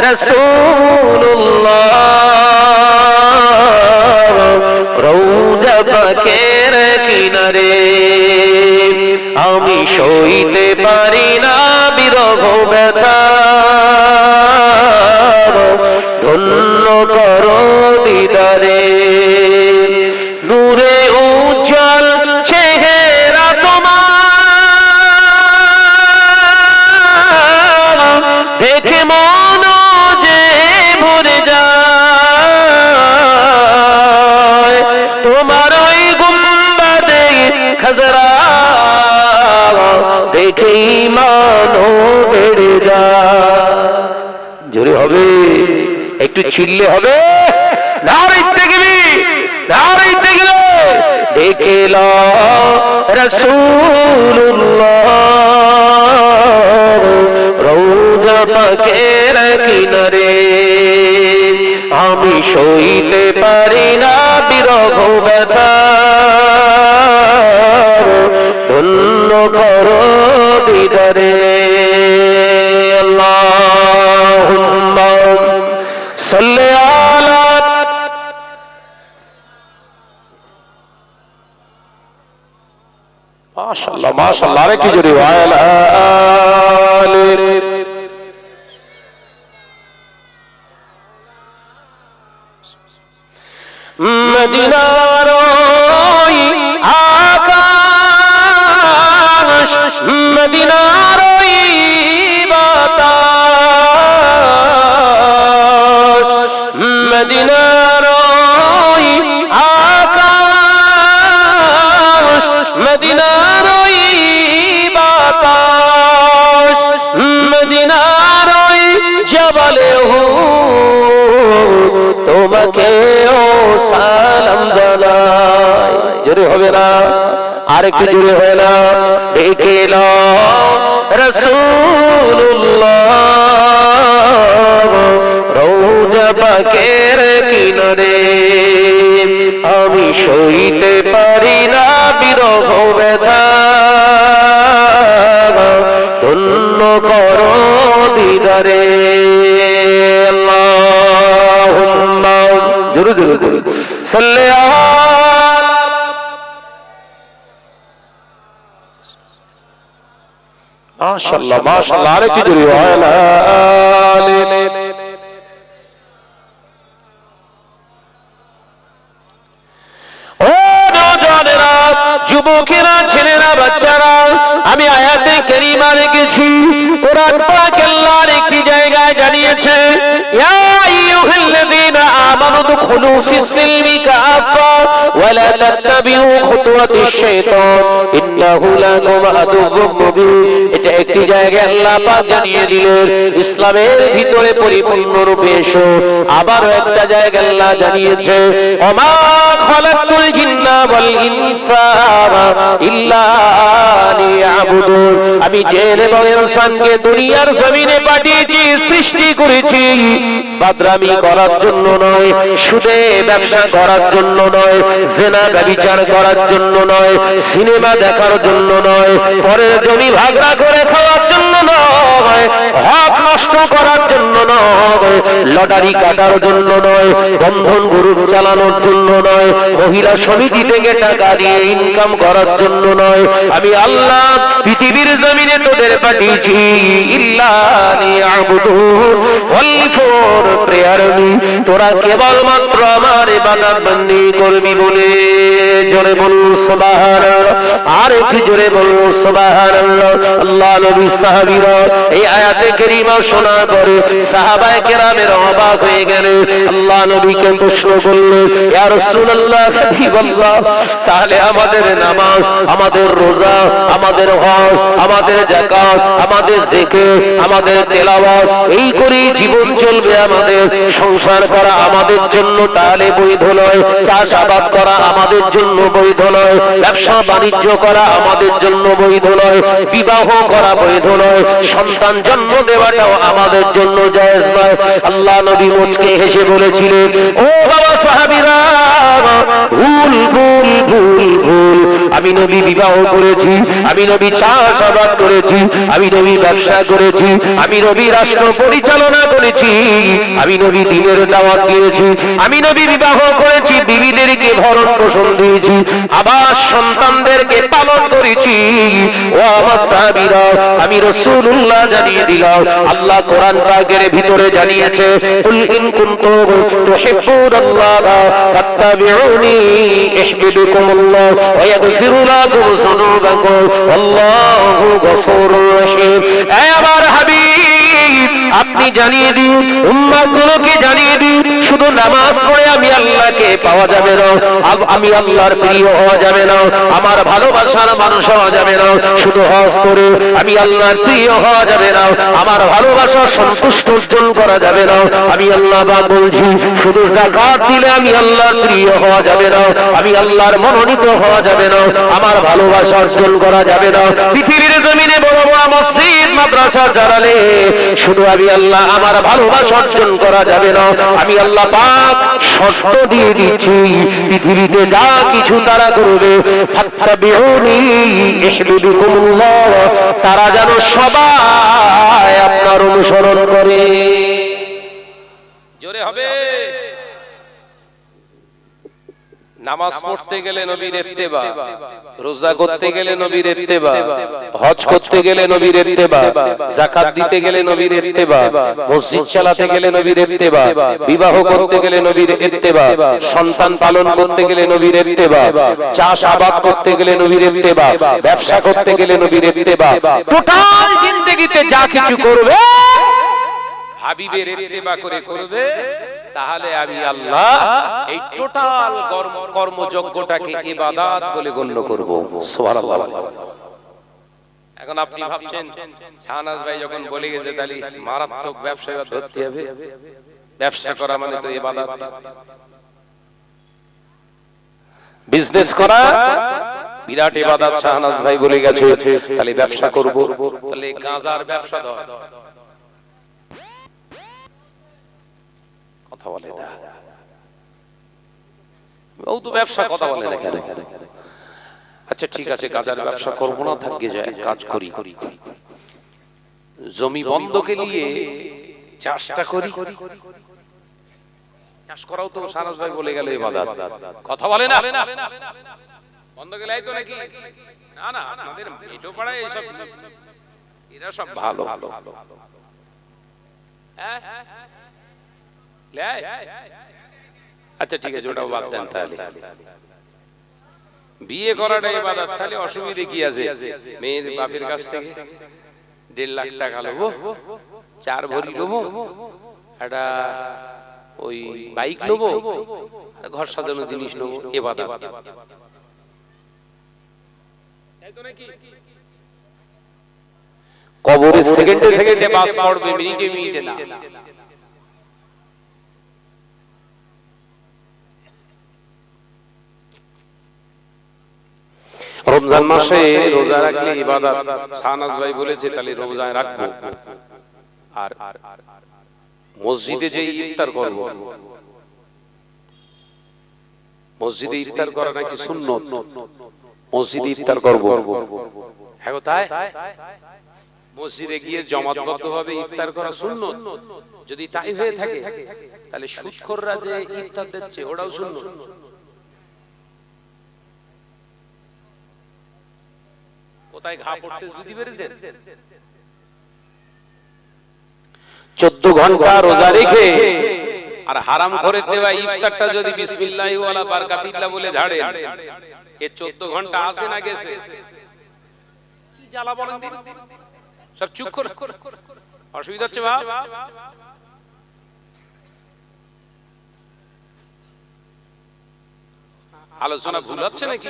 রাসূলুল্লাহ রওজা পাকের কিনারে আমি সইতে পারি না বিরহ ব্যথা ধন্য করো দিদারে। নূরে উজ্জ্বল চেহারা তোমার দেখে মন যে ভরে যায় তোমার ওই গুম্বাদে খাজরা দেখে ঈমান বেড়ে যায়। জোরে হবে, একটু চিল্লে হবে, নারে তাকবীর নারে তাকবীর। ডেকে লো রাসূলুল্লাহ রওজা পাকের কিনারে আমি সইতে পারি না বিরহ ব্যথা ধন্য করো দিদারে। আল্লাহুম্মা সাল্লি আলা মাশাআল্লাহ মাশাআল্লাহ আরেকটু জোরে ওয়ালা আলি মদিনার ওই আকাশ মদিনার ওই বাতাস মদিনার ওই আকাশ মদিনার ওই বাতাস মদিনার ওই জবালে তোমাকে ও সালাম জানাই। জোরে হবে না, আর একটু জোরে হয় না। ডেকে লো রাসূলুল্লাহ রওজা পাকের কিনারে আমি সইতে পারি না বিরহ ব্যথা ধন্য করো দিদারে। আল্লাহুম্মা জোরে জোরে জোরে সাল্লি আলা মাশাআল্লাহ মাশাআল্লাহ আরেকটু জোরে ওয়ালা আলি ও নওজওয়ানেরা যুবকেরা ছেলেরা বাচ্চারা আমি আয়াতে কারিমা রেখেছি কোরআন পাক আল্লাহর একটি জায়গায় জানিয়েছে ইয়া আইয়ুহাল্লাযীনা আমানু দুখুলু ফিস-সিলমি কাফা ওয়া লা তাত্তাবিউ খুতুওয়াতিশ শাইতান ইন্নাহু লাকুম আদুউম মুবিন। এটা একটি জায়গায় আল্লাহ পাক জানিয়ে দিলেন ইসলামের ভিতরে পরিপূর্ণরূপে এসো। আবার একটা জায়গায় আল্লাহ জানিয়েছে ওমা খালাকতুল জিন্না ওয়াল ইনসা ইল্লা লিয়াবুদুন। আমি জিন এবং ইনসানকে দুনিয়ার জমিনে পাঠিয়েছি, সৃষ্টি করেছি বাদরামি করার জন্য নয়, সুদে ব্যবসা করার জন্য নয়, জিনা ব্যভিচার করার জন্য নয়, সিনেমা দেখার জন্য নয়, পরের জমি ভাগরা করে খাওয়ার জন্য নয়, হক নষ্ট করার জন্য নয়, লটারি কাটার জন্য নয়, বন্ধন গ্রুপ চালানোর জন্য নয়, মহিলা সমিতি থেকে টাকা দিয়ে ইনকাম করার জন্য নয়। আমি আল্লাহ পৃথিবীর জমিনে তোদের পাঠিয়েছি ইল্লা লিয়াবুদুন ওয়াল ফর প্রেয়ার মি, তোরা কেবলমাত্র আমার ইবাদত বন্দি করবি বলে। জোরে বলুন সুবহানাল্লাহ, আর একটু জোরে বলুন সুবহানাল্লাহ। আল্লাহ নবী সাহাবীরা এই আয়াতে কারীমা শোনার পরে সাহাবায়ে কেরামের অবাক হয়ে গেলেন। আল্লাহ নবীকে প্রশ্ন করলেন, ইয়া রাসূলুল্লাহ, হাবিবাল্লাহ, তাহলে আমাদের নামাজ, আমাদের রোজা, আমাদের হজ, আমাদের যাকাত, আমাদের জিকির, আমাদের তেলাওয়াত, এই করে জীবন চলবে, আমাদের সংসার করা আমাদের জন্য তাহলে বৈধ নয়? চাষাবাদ করা আমাদের জন্য বৈধ নয়? ব্যবসা বাণিজ্য করা আমাদের জন্য বৈধ নয়? বিবাহ করা বৈধ নয়? সন্তান জন্ম দেওয়াটাও আমাদের জন্য জায়েজ নয়? আল্লাহ নবী মুচকে হেসে বলেছিলেন, ও বাবা সাহাবীরা, ভুল ভুল ভুল ভুল। আমি নবী বিবাহ করেছি, আমি নবী চাষাবাদ করেছি, আমি নবী ব্যবসা করেছি, আমি নবী রাষ্ট্র পরিচালনা করেছি, আমি নবী দ্বীনের দাওয়াত দিয়েছি, আমি নবী বিবাহ করেছি, বিবিদেরকে ভরণ পোষণ দিয়েছি, আবার সন্তানদেরকে পালন করেছি। ও আমার সাহাবীরা, আমি রাসূলুল্লাহ জানিয়ে দিলাম, আল্লাহ কোরআন পাকের ভিতরে জানিয়েছে, কুল ইন কুনতুম তুহিব্বুনাল্লাহ ফাত্তাবিউনি ইহবিবকুমুল্লাহ ওয়া ইয়াগফির লাকুম যুনুবাকুম আল্লাহু গফুরুর রহিম। এ আমার হাবিব, আপনি জানিয়ে দিন, উম্মতগুলোকে জানিয়ে দিন, শুধু নামাজ পড়ে আমি আল্লাহকে পাওয়া যাবে না, আমি আল্লাহর প্রিয় হওয়া যাবে না, আমার ভালোবাসার মানুষ হওয়া যাবে না, শুধু হজ করে আমি আল্লাহর প্রিয় হওয়া যাবে না, আমার ভালোবাসা সন্তুষ্ট অর্জন করা যাবে না, আমি আল্লাহ পাক বলছি, শুধু যাকাত দিলে আমি আল্লাহর প্রিয় হওয়া যাবে না, আমি আল্লাহর মনোনীত হওয়া যাবে না, আমার ভালোবাসা অর্জন করা যাবে না। পৃথিবীর জমিনে বড় বড় মসজিদ মাদ্রাসা চালালে শুধু আমি আল্লাহ আমার ভালোবাসা অর্জন করা যাবে না। আমি আল্লাহ পাক শর্ত দিয়ে দিচ্ছি, পৃথিবীতে যা কিছু তারা করবে, ফাত্তাবিউনি ইহবিবকুমুল্লাহ, তারা যেন সবাই আপনার অনুসরণ করে। জোরে হবে। নামাজ পড়তে গেলে নবীর ইত্তেবা, রোজা করতে গেলে নবীর ইত্তেবা, হজ করতে গেলে নবীর ইত্তেবা, যাকাত দিতে গেলে নবীর ইত্তেবা, মসজিদ চালাতে গেলে নবীর ইত্তেবা, বিবাহ করতে গেলে নবীর ইত্তেবা, সন্তান পালন করতে গেলে নবীর ইত্তেবা, চাষাবাদ করতে গেলে নবীর ইত্তেবা, ব্যবসা করতে গেলে নবীর ইত্তেবা, টোটাল জিন্দেগিতে যা কিছু করবে হাবিবের ইত্তেবা করে করবে, তাহলে আমি আল্লাহ এই টোটাল কর্মযজ্ঞটাকে ইবাদত বলে গণ্য করব। সুবহানাল্লাহ। এখন আপনি ভাবছেন শাহনাজ ভাই যখন বলে গেছে তাহলে মারাত্মক ব্যবসায় ধরতে হবে, ব্যবসা করা মানে তো ইবাদত, বিজনেস করা বিরাট ইবাদত শাহনাজ ভাই বলে গেছে, তাহলে ব্যবসা করব, তাহলে গাঁজার ব্যবসা ধর, কথা বলে না, ও তো ব্যবসা কথা বলে না কেন? আচ্ছা ঠিক আছে, গাঁজার ব্যবসা করব না, থাকি যায়, কাজ করি, জমি বন্ধকে নিয়ে চাষটা করি, চাষ করাও তো শাহনাজ ভাই বলে গেল ইবাদত, কথা বলে না, বন্ধ গেলে তো নাকি না না, আমাদের মেটো পাড়ায় এইসব এরা সব ভালো, আচ্ছা ঠিক আছে, ওটাও বাদ দেন। তাহলে বিয়ে করাটা ইবাদত, তাহলে অসুবিধা কি আছে? মেয়ের বাপের কাছ থেকে 1.5 লাখ টাকা নেবো, 4 ভরি নেবো, একটা ওই বাইক নেবো, ঘর সাজানোর জিনিস নেবো, ইবাদত। কবরে সেকেন্ডে সেকেন্ডে বাস পড়বে, মিনিটে মিনিটে না। রমজান মাসে রোজা রাখলে ইবাদত, শাহনাজ ভাই বলেছে, তাহলে রোজা রাখবো। আর মসজিদে যে ইফতার করব, মসজিদে ইফতার করা নাকি সুন্নত, মসজিদে ইফতার করব, হ্যাঁ তাই মসজিদে গিয়ে জমাতবদ্ধভাবে ইফতার করা সুন্নত। যদি তাই হয়ে থাকে তাহলে সুদখোররা যে ইফতার দিচ্ছে ওটাও সুন্নত। কোথায় ঘা পড়তে বুঝতে পেরেছেন? 14 ঘন্টা রোজা রেখে আর হারাম করে দেওয়া ইফতারটা যদি বিসমিল্লাহি ওয়ালা বারাকাতিল্লাহ বলে ঝাড়েন, এ 14 ঘন্টা আসে না গেছে? কি জ্বালা বলেন দিন, সব চুপ করে। অসুবিধা হচ্ছে বাপ? আলোচনা ভুল হচ্ছে নাকি?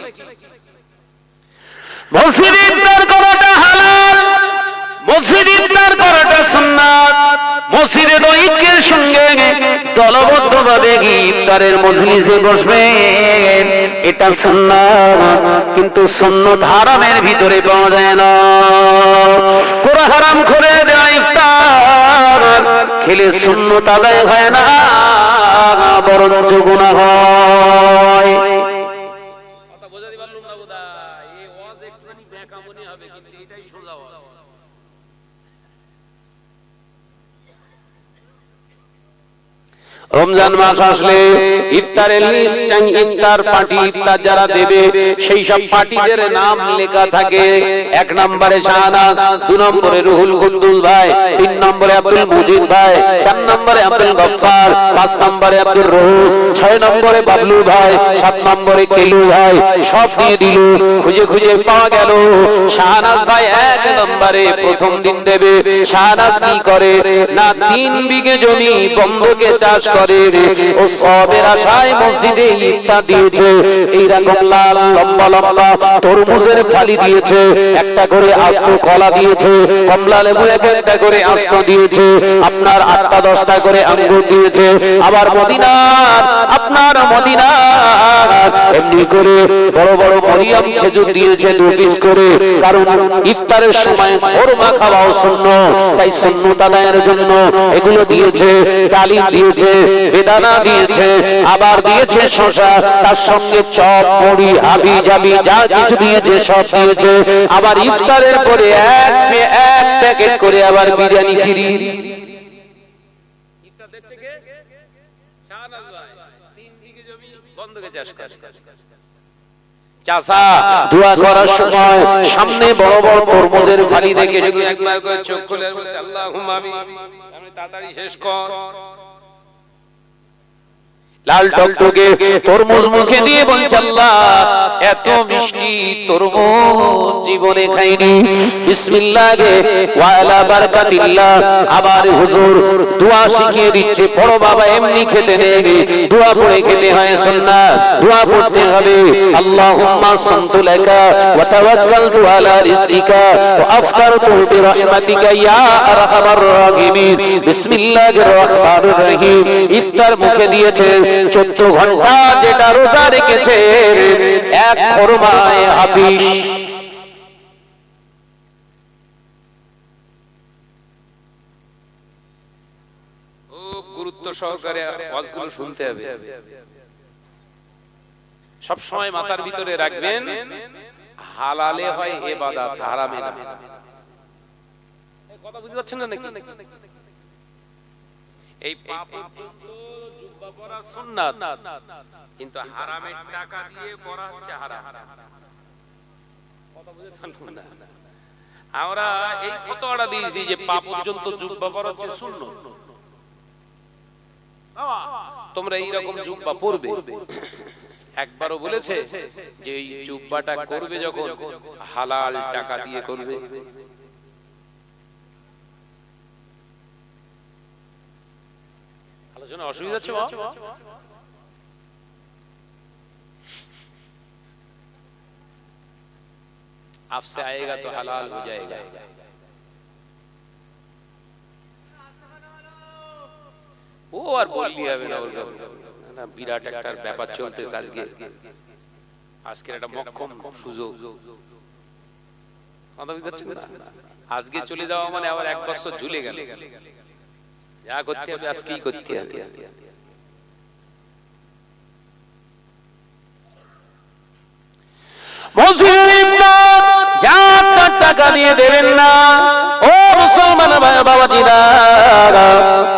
মসজিদে ইফতার করাটা হালাল, মসজিদে ইফতার করাটা সুন্নাত। মসজিদে ঐক্যের সঙ্গে দলবদ্ধভাবে ইফতারের মজলিসে বসবেন, এটা সুন্নাত। কিন্তু সুন্নাত হারামের ভিতরে পাওয়া যায় না। পুরো হারাম করে দেওয়া ইফতার খেলে সুন্নাত আদায় হয় না, বরঞ্চ গুনাহ হয়। কথা বোঝাতে পারলাম না বোধহয়। এই ওয়াজ একটুখানি বেকামনি হবে, কিন্তু এটাই সোজা ওয়াজ। রমজান মাস আসলে ইফতারের লিস্ট, ইফতার পার্টি, ইফতার যারা দেবে সেই সব পার্টিদের নাম লেখা থাকে। 1 নম্বরে শাহনাজ, 2 নম্বরে রুহুল কুদ্দুস ভাই, 3 নম্বরে আব্দুল মুজিদ ভাই, 4 নম্বরে আব্দুল গফফার, 5 নম্বরে আব্দুল রহু, 6 নম্বরে বাবলু ভাই, 7 নম্বরে কেলু ভাই। সব দিয়ে দিল, খুঁজে খুঁজে পাওয়া গেল শাহনাজ ভাই 1 নম্বরে প্রথম দিন দেবে। শাহনাজ কি করে না, 3 বিঘে জমি বন্ধকে চাষ করে ও সবের আশায় মসজিদে ইফতার দিয়েছে। এইরকম লাল লম্বা লম্বা তরমুজের ফালি দিয়েছে, একটা করে আস্ত কলা দিয়েছে, কমলা লেবু একটা করে আস্ত দিয়েছে, আপনার 8টা 10টা করে আঙ্গুর দিয়েছে। আবার মদিনার, আপনার মদিনার এমনি করে বড় বড় মরিয়াম খেজুর দিয়েছে 2 পিস করে, কারণ ইফতারের সময় খোরমা খাওয়াও সুন্নাত, তাই সুন্নাত আদায়ের জন্য এগুলো দিয়েছে। ডালিম দিয়েছে, বেদানা দিয়েছে, আবার দিয়েছে শসা, তার সঙ্গে চপ মুড়ি হাবি জাবি যা কিছু দিয়েছে সব দিয়েছে। আবার ইফতারের পরে এক প্যাকেট করে আবার বিরিয়ানি ফ্রি। ইফতার দিচ্ছে কে? শাহনাজ ভাই। 3 বিঘে জমি বন্ধকে চাষ করে। চাচা দোয়া করার সময় সামনে বড় বড় তরমুজের ফালি দেখে সেগুলো একবার করে চোখ খুলে বলতে আল্লাহুম্মা আমিন, আমি তাড়াতাড়ি শেষ কর। লাল টকটকে তরমুজ মুখে দিয়ে বলছে, আল্লাহ এত মিষ্টি তরমুজ জীবনে খাইনি, বিসমিল্লাহে ওয়া আলা বারাকাতিল্লাহ। আবার হুজুর দোয়া শিখিয়ে দিচ্ছে, পড়ো বাবা, এমনি খেতে নেই, দোয়া পড়ে খেতে হয়, সুন্নাত দোয়া পড়তে হবে। আল্লাহুম্মা সামতু লাকা ওয়া তাওয়াক্কালতু আলা রিজকিকা ওয়া আফতারতু বিরহমাতিকা ইয়া আরহামার রাহিমিন। বিসমিল্লাহির রহমানির রহিম। ইফতার মুখে দিয়েছে, 14 ঘন্টা যেটা রোজা রেখেছে 1 খরমায় হাফিজ। খুব গুরুত্ব সহকারে ওয়াজগুলো শুনতে হবে। সব সময় মাথার ভিতরে রাখবেন, হালালে হয় ইবাদত, হারামে না। কথা বুঝতে পারছেন না নাকি? এই পাপের জন্য জুব্বা পরা সুন্নাত, কিন্তু হারামের টাকা দিয়ে পরা হচ্ছে হারাম। কথা বুঝতে পারলেন না? আমরা এই ফতোয়াটা দিয়েছি যে পাপ পর্যন্ত জুব্বা পরা হচ্ছে সুন্নাত। তোমরা এইরকম জুব্বা পরবে। একবারও বলেছে যে এই জুব্বাটা করবে যখন হালাল টাকা দিয়ে করবে। আলোচনা অসুবিধা আছে? आपसे आएगा तो हलाल हो जाएगा। ও আর বললি হবে না, না বিরাট একটা ব্যাপার চলতেছে আজকে। আজকের একটা মক্ষম সুযোগ, কথা বুঝতে পারছেন না? আজকে চলে যাওয়া মানে আবার 1 বছর ঝুলে গেল। যা করতে হবে আজকেই করতে হবে। মসজিদে ইফতার যা টাকা দিয়ে দেবেন না, ও বাবাজিরা,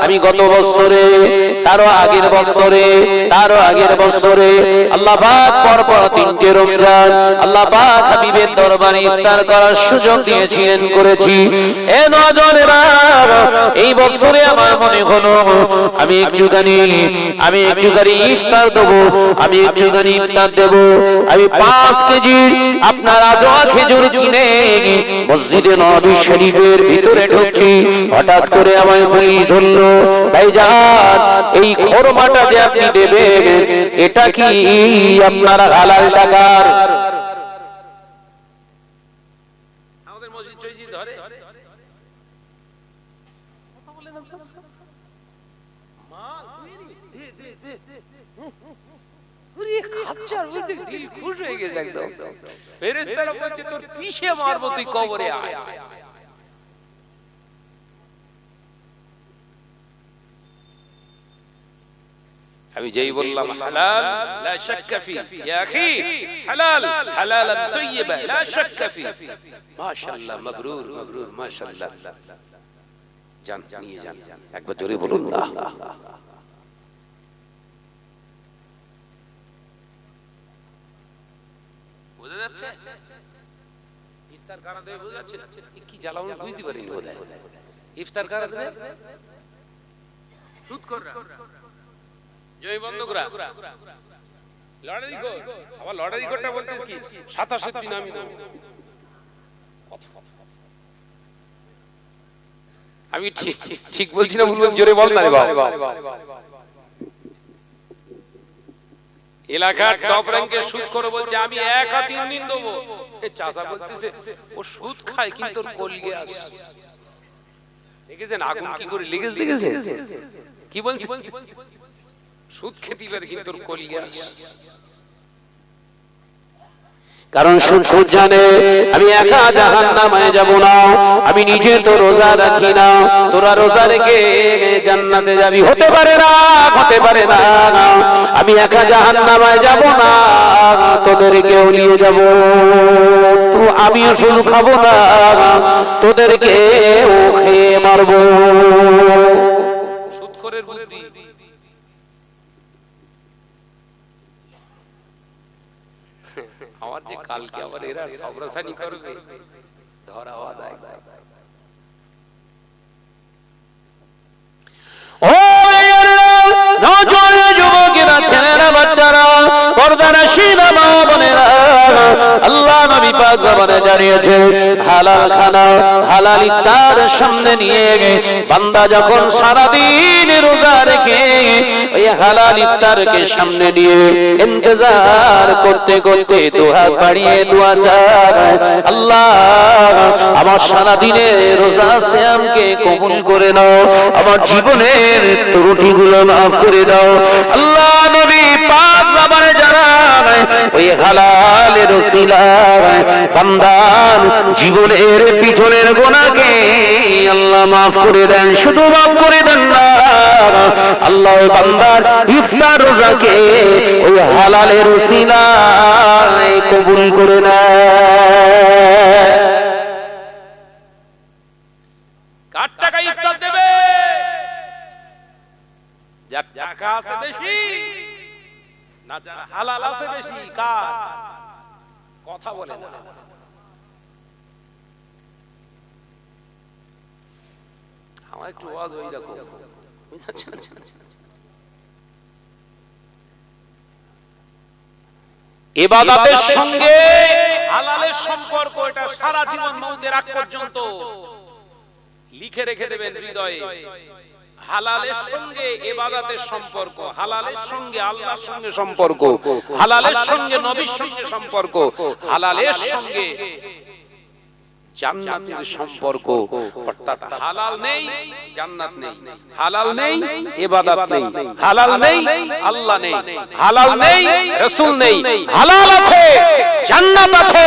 আমি গত বছরে তারও আগের বছরে আল্লাহ পাক পরপর 3টে রমজান আল্লাহ পাক হাবিবের দরবারে ইফতার করার সুযোগ দিয়েছিলেন, করেছি। এ নজনেরা, এই বছরে আমার মনে হলো আমি একটুখানি ইফতার দেবো, আমি 5 কেজি আপনার আজোয়া খেজুর কিনে মসজিদে নববী শরীফের ভিতরে ঢুকছি, হঠাৎ করে আমায় পুলিশ ধরলো। ভাইজান, এই খরমাটা যে আপনি দেবেন এটা কি আপনার হালাল টাকার? আমাদের মসজিদ টসজিদ ধরে দিল খুশ হয়ে গেছে একদম। ফেরেশতারা বলছে তোর পিছে মারবো, তুই কবরে আয়। আমি যেই বললাম হালাল লা শাক্কা ফি, ইয়া আখি হালাল হালালান তাইয়্যিবা লা শাক্কা ফি, মাশাআল্লাহ, মাবরুর মাবরুর, মাশাআল্লাহ। জান নিয়ে যান, একবার জোরে বলুন না। বুঝা যাচ্ছে? ইফতার কারা দেবে বুঝা যাচ্ছে? কি জ্বালাও বুঝতে পারিনি বোধহয়। ইফতার কারা দেবে? সুদখোররা, জমি বন্ধকরা, লটারি খোর। আবার লটারি খোরটা বলতেছ কি 27 দিন আমি দেব। আমি ঠিক বলছি না, বলবো জোরে বল না রে বাবা। এলাকার টপ র্যাঙ্কের সুদখোর বলছে আমি 1 3 দিন দেবো। চাচা বলতেছে ও সুদ খায় কিন্তু ওর কলগে আসে। দেখেছেন আগুন কি করে লেগেছে? দেখেছেন কি বলছে? সুদ খেতে পারে কিন্তু ওর কলগে আসে। কারণ সুদখোর জানে আমি একা জাহান্নামে যাব না, আমি নিজে তো রোজা রাখি না, তোরা রোজা রেখে জান্নাতে যাবি। হতে পারে না, আমি একা জাহান্নামে যাব না, তোদেরকেও নিয়ে যাব। তো আমিও শুধু খাবো না, তোদেরকেও খেয়ে মারবো। সুদখোরের বুদ্ধি। আমার যে কালকে আবার এরা সবরাসানি করবে, ধরা আদায়। ও নজর যুবকেরা, ছেলেরা, বাচ্চারা, পর্দানশীলা মা বোনেরা, আল্লাহ নবী পাক জবানে জানিয়েছে হালাল খানা, হালাল ইফতার সামনে নিয়ে বান্দা যখন সারা দিন রোজা রেখে ওই হালাল ইফতারকে সামনে নিয়ে ইন্তজার করতে করতে দুহাত বাড়িয়ে দোয়া চায়, আল্লাহ আমার সারা দিনের রোজা সিয়ামকে কবুল করে নাও, আমার জীবনের ত্রুটিগুলো মাফ করে দাও। আল্লাহ নবী পাক জবানে জানায় ওই হালালের ওসিলায় বান্দার জীবনের পিছনের গুনাহকে আল্লাহ মাফ করে দেন। শুধু মাফ করে দেন না, আল্লাহ বান্দার ইফতার রোজাকে ওই হালালের ওসিলায় কবুল করে নেয়। কার টাকা ইফতার দেবে? যার টাকা আছে বেশি না যার হালাল আছে বেশি? কার কথা বলে না। আমার একটু আওয়াজ ওই রকম ইবাদতের সঙ্গে হালালের সম্পর্ক, এটা সারা জীবন মৌতের আগ পর্যন্ত লিখে রেখে দেবেন হৃদয়ে। হালালের সঙ্গে ইবাদতের সম্পর্ক, হালালের সঙ্গে আল্লাহর সঙ্গে সম্পর্ক, হালালের সঙ্গে নবীর সঙ্গে সম্পর্ক, হালালের সঙ্গে জান্নাতের সম্পর্ক। অর্থাৎ হালাল নেই জান্নাত নেই, হালাল নেই ইবাদত নেই, হালাল নেই আল্লাহ নেই, হালাল নেই রাসূল নেই। হালাল আছে, জান্নাত আছে,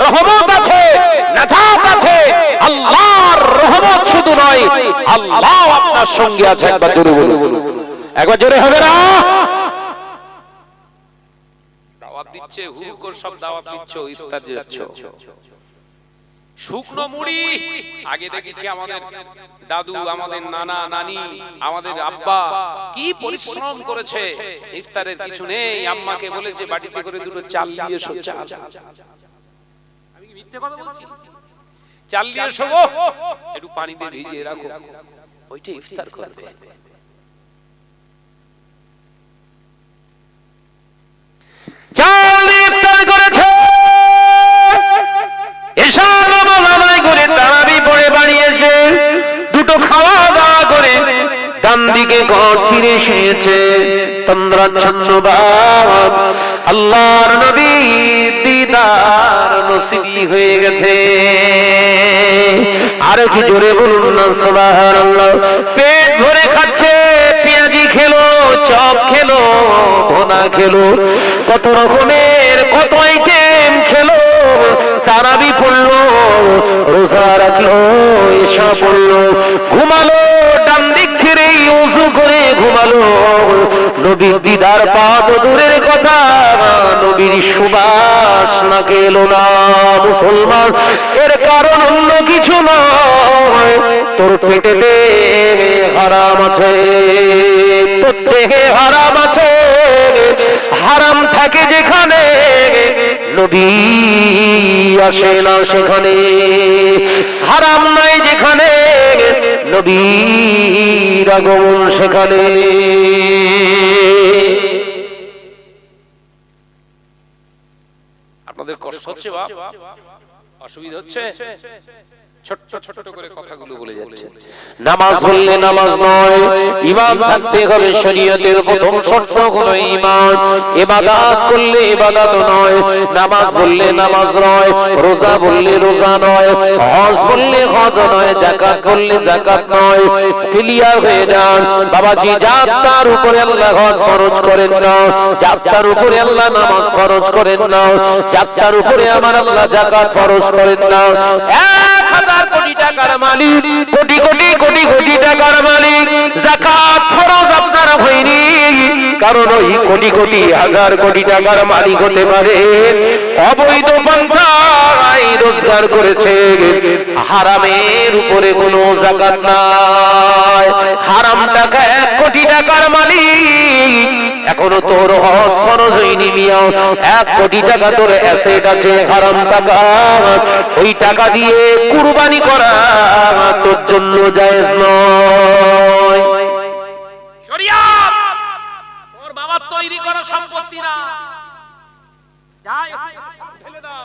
রহমত আছে, নাজাত আছে। আল্লাহর রহমত শুধু নয়, আল্লাহ আপনার সঙ্গে আছে। একবার জোরে বলুন, একবার জোরে হবে না? দাওয়াত দিচ্ছে, হুরুকর সব দাওয়াত দিচ্ছ, ইফতার যাচ্ছ। শুকনো মুড়ি আগে দেখেছি আমাদের দাদু, আমাদের নানা নানি, আমাদের আব্বা কি পরিশ্রম করেছে। ইফতারের কিছু নেই, আম্মাকে বলেছে বাড়িতে করে দুটো চাল দিয়ে এসো। চাল, আমি কি মিথ্যে কথা বলছি? চাল দিয়ে এসো, একটু পানি দিয়ে ভিজিয়ে রাখো, ওইটা ইফতার করবে। চাল দিয়ে ইফতার করেছে, এশার নামাজ আদায় করে তারাবি পড়ে বাড়ি এসে দুটো খাওয়া দাওয়া করে ডান দিকে ঘর ফিরে এসেছে। তন্দ্রাচ্ছন্ন ভাব, আল্লাহর নবীর দিদার নসিবি হয়ে গেছে। আর কি জোরে বলুন না সুবহানাল্লাহ। পেট ভরে খাচ্ছে, পেঁয়াজি খেলো, চপ খেলো, ভোনা খেলো, কত রকমের কত আইটেম খেলো। তারাবি পড়লো, রোজা রাখলো, এশা পড়লো, ঘুমালো, ডান দিক ফিরে ওযু করে ঘুমালো। নবীর দিদার পাওয়া তো দূরের কথা, নবীর সুবাস নাকে এলো না। মুসলমান, এর কারণ অন্য কিছু নয়, তোর পেটেতে হারাম আছে, তোর দেহে হারাম আছে। হারাম থাকে যেখানে নবী আসে না সেখানে, হারাম নাই যেখানে নবীর আগমন সেখানে। আপনাদের কষ্ট হচ্ছে বাপ, অসুবিধা হচ্ছে? ছোট্ট ছোট্ট করে কথাগুলো বলে যাচ্ছে। নামাজ বললে নামাজ নয়, ঈমান থাকতে হবে। শরীয়তের প্রথম শর্ত হলো ঈমান। ইবাদত করলে ইবাদত নয়, নামাজ বললে নামাজ নয়, রোজা বললে রোজা নয়, হজ বললে হজ নয়, যাকাত বললে যাকাত নয়। ক্লিয়ার হয়ে যান বাবাজি। যার উপরে আল্লাহ হজ ফরজ করেন না, যার উপরে আল্লাহ নামাজ ফরজ করেন না, যার উপরে আমার আল্লাহ যাকাত ফরজ করেন না। 1000 কোটি টাকার মালিক, কোটি কোটি কোটি কোটি টাকার মালিক, যাকাত ফরজ আপনার হয়নি। কারণ ওই কোটি কোটি হাজার কোটি টাকার মালিক হতে পারে অবৈধ পন্থায় রোজগার করেছে, হারামের উপরে কোনো যাকাত নাই। হারাম টাকা 1 কোটি টাকার মালিক, এখনো তোর হজ ফরজ হয়নি মিয়া। 1 কোটি টাকা তোর অ্যাসেট আছে, হারাম টাকা। ওই টাকা দিয়ে কুরবানি করা তোর জন্য জায়েজ নয়। শরিয়াত ওর বাবার তৈরি করা সম্পত্তি না, যা ফেলে দাও।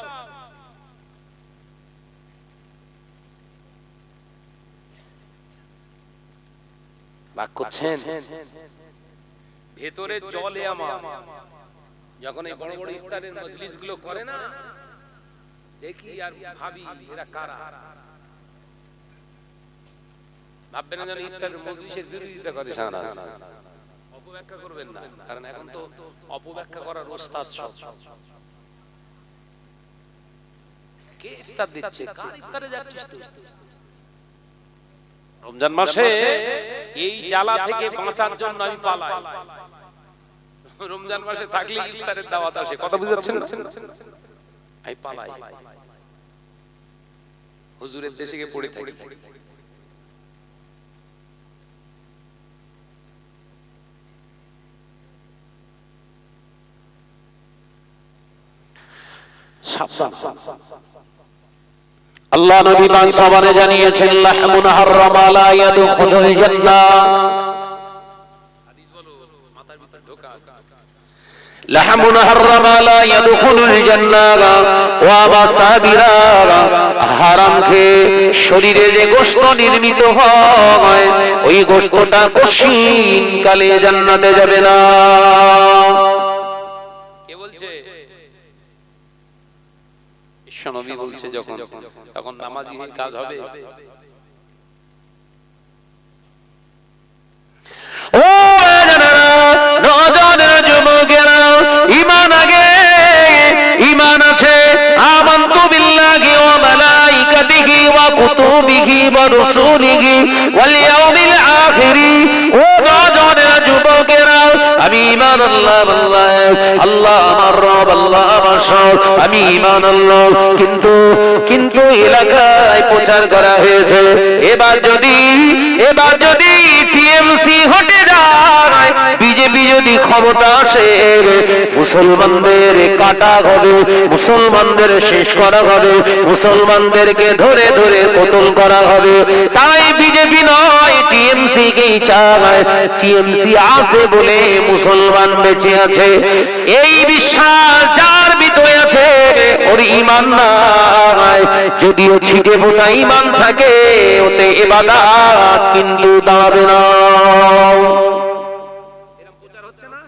বাক করছেন? ভেতরে জলে আমার যখন এই বড় বড় ইফতারের মজলিস গুলো করে না, দেখি আর ভাবি এরা কারা। ভাববেন যেন ইফতারের মজলিসের বিরোধিতা করে সারা। অপব্যাখ্যা করবেন না, কারণ এখন তো অপব্যাখ্যা করার ওস্তাদ সব। কে ইফতার দিচ্ছে, কার ইফতারে যাচ্ছিস তুই? রমজান মাসে এই জ্বালা থেকে বাঁচার জন্য আমি পালাই। রমজান মাসে থাকলে ইফতারের দাওয়াত আসে, কথা বুঝাচ্ছেন না? আমি পালাই, হুজুরের দেশে গিয়ে পড়ে থাকি। আল্লাহ নবী পাক সবারে জানিয়েছেন লাহমুন হারামা লা ইয়াদখুলুল জান্নাহ। হাদিস বলো, মাথার ভিতর ঢোকা। লাহমুন হারামা লা ইয়াদখুলুল জান্নাহ ওয়া মাসাবিরা। হারাম খেয়ে শরীরে যে গোশত নির্মিত হয়, ওই গোশতটা কশিন কালে জান্নাতে যাবে না। কে বলছে? বিশ্বনবী বলছে। যখন তখন নামাজি হয়ে কাজ হবে। ও নজরের যুবকেরা, ঈমান আগে, ঈমান আছে আমানতু বিল্লাহি ওয়া মালাইকাতিহি ওয়া কুতুবিহি ওয়া রুসুলিহি ওয়াল ইয়াউমিল আখির। ও নজরের যুবকেরা, আমি ঈমান আল্লাহ, আল্লাহ আমার রব, আল্লাহ আমার আসো, আমি ঈমান আনলাম, কিন্তু এলাকায় প্রচার করা হয়েছে এবার যদি টিএমসি হটে যায়, বিজেপি যদি ক্ষমতা আসে, মুসলমানদের কাটা হবে, মুসলমানদের শেষ করা হবে, মুসলমানদেরকে ধরে ধরে কতল করা হবে। তাই বিজেপি নয়, টিএমসি কেই চায়। টিএমসি আছে বলে মুসলমান বেঁচে আছে, এই বিশ্বাস যার ভিতরে আছে ওর ঈমান নাই। যদিও ছিটে ফোটা ঈমান থাকে, ওতে ইবাদত কিন্তু দাঁড়াবে না। এরকম প্রচার হচ্ছে না?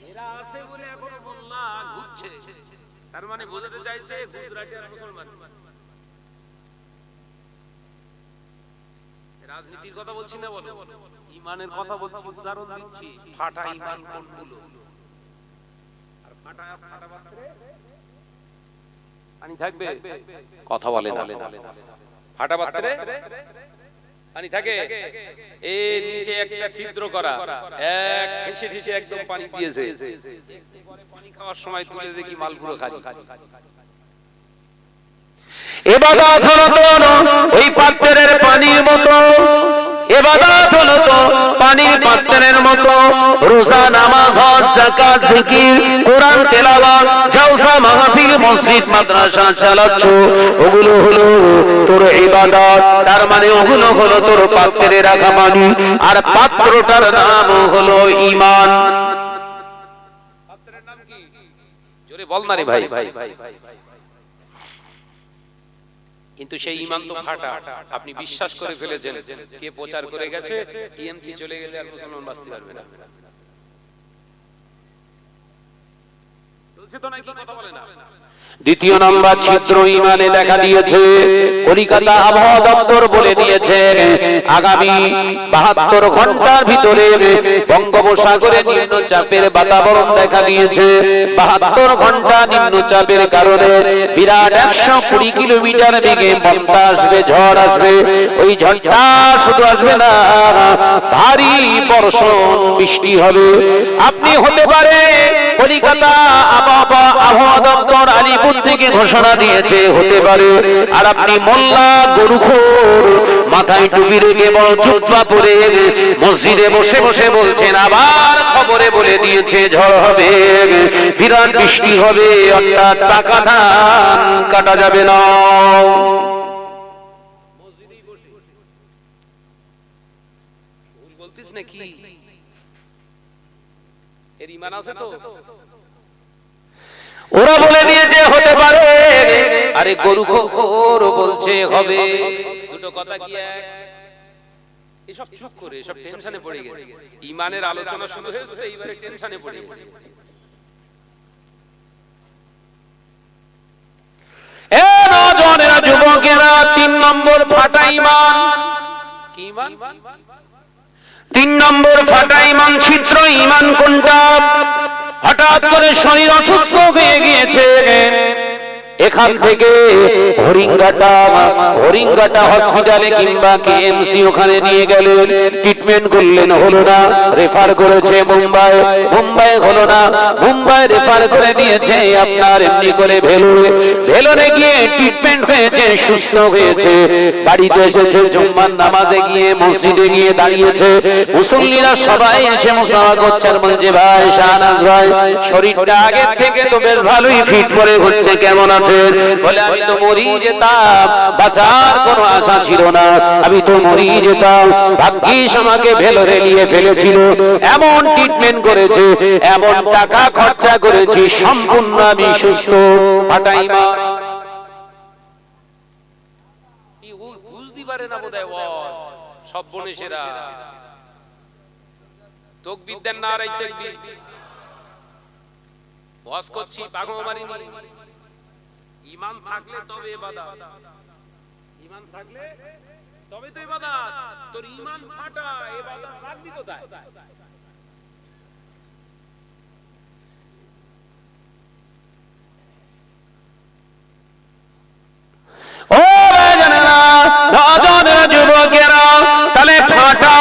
এরা আছে বলে এখনো মোল্লা ঘুরছে, তার মানে বোঝাতে চাইছে গুজরাটের মুসলমান। রাজনীতির কথা বলছি না, বলো ঈমানের কথা বলছি, উদাহরণ দিচ্ছি। ফাটা ঈমান কোনগুলো? আর ফাটা পাত্রে পানি থাকবে? কথা বলে না। ফাটা পাত্রে পানি থাকে? এ নিচে একটা ছিদ্র করা, এক ঠেসে ঠেসে একদম পানি দিয়েছে, পরে পানি খাওয়ার সময় তুলে দেখি মালপুরো খালি। ইবাদত হলো তো ওই পাত্রের পানির মতো, ইবাদত হলো তো পানির পাত্রের মতো। রোজা, নামাজ, হজ, যাকাত, জিকির, কোরআন তেলাওয়াত, জলসা, মাহফিল, মসজিদ, মাদ্রাসা চালাচ্ছ, ওগুলো হলো তোর ইবাদত। তার মানে ওগুলো হলো তোর পাত্রে রাখা পানি, আর পাত্রটার নাম হলো ঈমান। পাত্রের নাম কি? জোরে বল না রে ভাই। কিন্তু সেই ঈমান তো ফাটা, আপনি বিশ্বাস করে ফেলেছেন। কে প্রচার করে গেছে টিএমসি চলে গেলে আর মুসলমান বাঁচতে পারবে না। চলছে তো নাকি? কথা বলে না। দ্বিতীয় নাম্বার ছিদ্র ঈমানে দেখা দিয়েছে। কলকাতা আবহাওয়া দপ্তর বলে দিয়েছে আগামী 72 ঘন্টার ভিতরে বঙ্গোপসাগরে নিম্নচাপের বাতাবরণ দেখা দিয়েছে। 72 ঘন্টা নিম্নচাপের কারণে বিরাট 120 কিলোমিটার বেগে বন্যা আসবে, ঝড় আসবে। ওই ঝড়টা শুধু আসবে না, ভারী বর্ষণ বৃষ্টি হবে। আপনি হতে পারে কলকাতা আবহাওয়া দপ্তর আলিপুর থেকে ঘোষণা দিয়েছে, হতে পারে। আর আপনি মোল্লা গরুখোর, মাথায় টুপি রেখে বড় জুব্বা পরে মসজিদে বসে বসে বলছেন আবার খবরে বলে দিয়েছে ঝড় হবে, বিরাট বৃষ্টি হবে, অর্থাৎ টাকা ধান কাটা যাবে না। মসজিদেই বসে ভুল বলতিস নাকি? এর ঈমান আছে তো? ওরা বলে দিয়েছে হতে পারে, আরে গরুখোর বলছে হবে। দুটো কথা কি এক? এসব চুপ করে, এসব টেনশনে পড়ে গেছে। ঈমানের আলোচনা শুরু হয়েছে, এইবারে টেনশনে পড়ে গেছে। এ নওজওয়ানেরা, যুবকেরা, 3 নম্বর ফাটা ঈমান। কি ঈমান? 3 নম্বর ফাটা ঈমান, ছিদ্র ঈমান কোনটা? হঠাৎ করে শরীর অসুস্থ হয়ে গিয়েছে, এখান থেকে হরিঙ্গাটা হসপিটালে কিংবা কেএমসি ওখানে নিয়ে গেলেন, ট্রিটমেন্ট করলেন, হলো না, রেফার করেছে মুম্বাই হলো না, মুম্বাই রেফার করে দিয়েছে আপনার এমনি করে ভেলোরে গিয়ে ট্রিটমেন্ট হয়েছে, সুস্থ হয়েছে, বাড়িতে এসেছে, জুম্মার নামাজে গিয়ে মসজিদে গিয়ে দাঁড়িয়েছে, মুসল্লিরা সবাই এসে মুসাফা করছে, বলছে ভাই শাহনাজ ভাই, শরীরটা আগের থেকে তো বেশ ভালোই ফিট করে হচ্ছে, কেমন আছে? বলে আমি তো মরি যেতাম, বাঁচার কোনো আশা ছিল না, আমি তো মরি যেতাম, ভাগ্যিস আমাকে ভেলোরে নিয়ে ফেলেছিল, এমন ট্রিটমেন্ট করেছে, এমন টাকা খরচা করেছি, সম্পূর্ণ আমি সুস্থ। ফাটা ঈমান। কি বুঝতে পারে না বোধহয় ওয়াজ। সব বনেছেরা তাকবীর দেন, নারায়ে তাকবীর। ওয়াজ করছি, পাগল মারিনি। ঈমান থাকলে তবে ইবাদত, ঈমান থাকলে তবে তো ইবাদত। তোর ঈমান ফাটা, ইবাদত রাখবি কোথায়? ও রাজানেরা, নওজওয়ানেরা, যুবকেরা, তাহলে ফাটা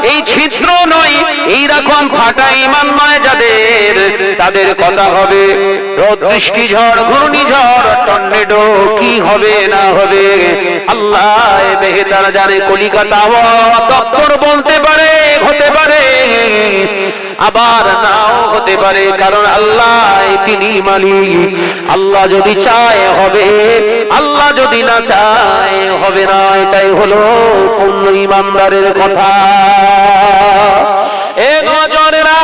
এই ছিদ্র নয়, এইরকম ফাটা ঈমান নয় যাদের, তাদের কথা হবে। রোদ বৃষ্টি ঝড় ঘূর্ণিঝড় টর্নেডো কি হবে না হবে আল্লাহ বেহেতার জানে। কলিকাতা আবহাওয়া দপ্তর বলতে পারে হতে পারে, আবার নাও হতে পারে, কারণ আল্লাহ তিনি মালিক। আল্লাহ যদি চায় হবে, আল্লাহ যদি না চায় হবে না। এটাই হলো পূর্ণ ইমানদারের কথা। এ নজরেরা,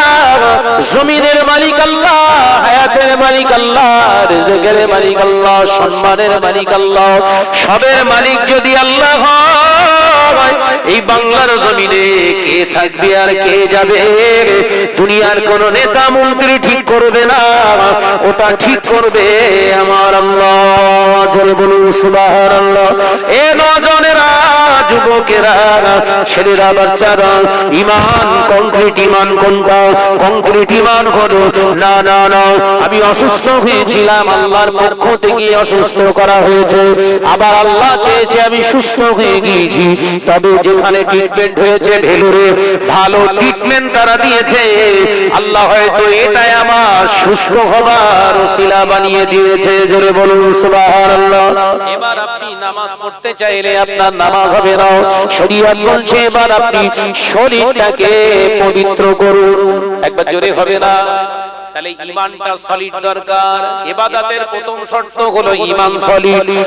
জমিনের মালিক আল্লাহ, হায়াতের মালিক আল্লাহ, রিজকের মালিক আল্লাহ, সম্মানের মালিক আল্লাহ, সবের মালিক যদি আল্লাহ হয়, এই বাংলার জমিনে কে থাকবে আর কে যাবে? দুনিয়ার কোন নেতা মন্ত্রী ঠিক করবে না, ওটা ঠিক করবে আমার আল্লাহ। জোরে বলুন সুবহানাল্লাহ। এ নজনেরা, যুবকেরা, ছেলেরা, বাচ্চারা, ইমান কংক্রিট ইমান কোনটা? কংক্রিট ইমান হলো না না না আমি অসুস্থ হয়েছিলাম, আল্লাহর পক্ষ থেকে অসুস্থ করা হয়েছে, আবার আল্লাহ চেয়েছে আমি সুস্থ হয়ে গিয়েছি। তবে যেখানে ট্রিটমেন্ট হয়েছে ভেলোরে, ভালো ট্রিটমেন্ট তারা দিয়েছে, আল্লাহ হয়তো এটাই আমার সুস্থ হবার ওসিলা বানিয়ে দিয়েছে। জোরে বলুন সুবহানাল্লাহ। এবার আপনি নামাজ পড়তে চাইলে আপনার নামাজ হবে না। শরীয়ত বলছে এবার আপনি শরীরটাকে পবিত্র করুন। একবার জোরে হবে না। তাহলে ঈমানটা সলিড দরকার। ইবাদতের প্রথম শর্ত হলো ঈমান সলিড।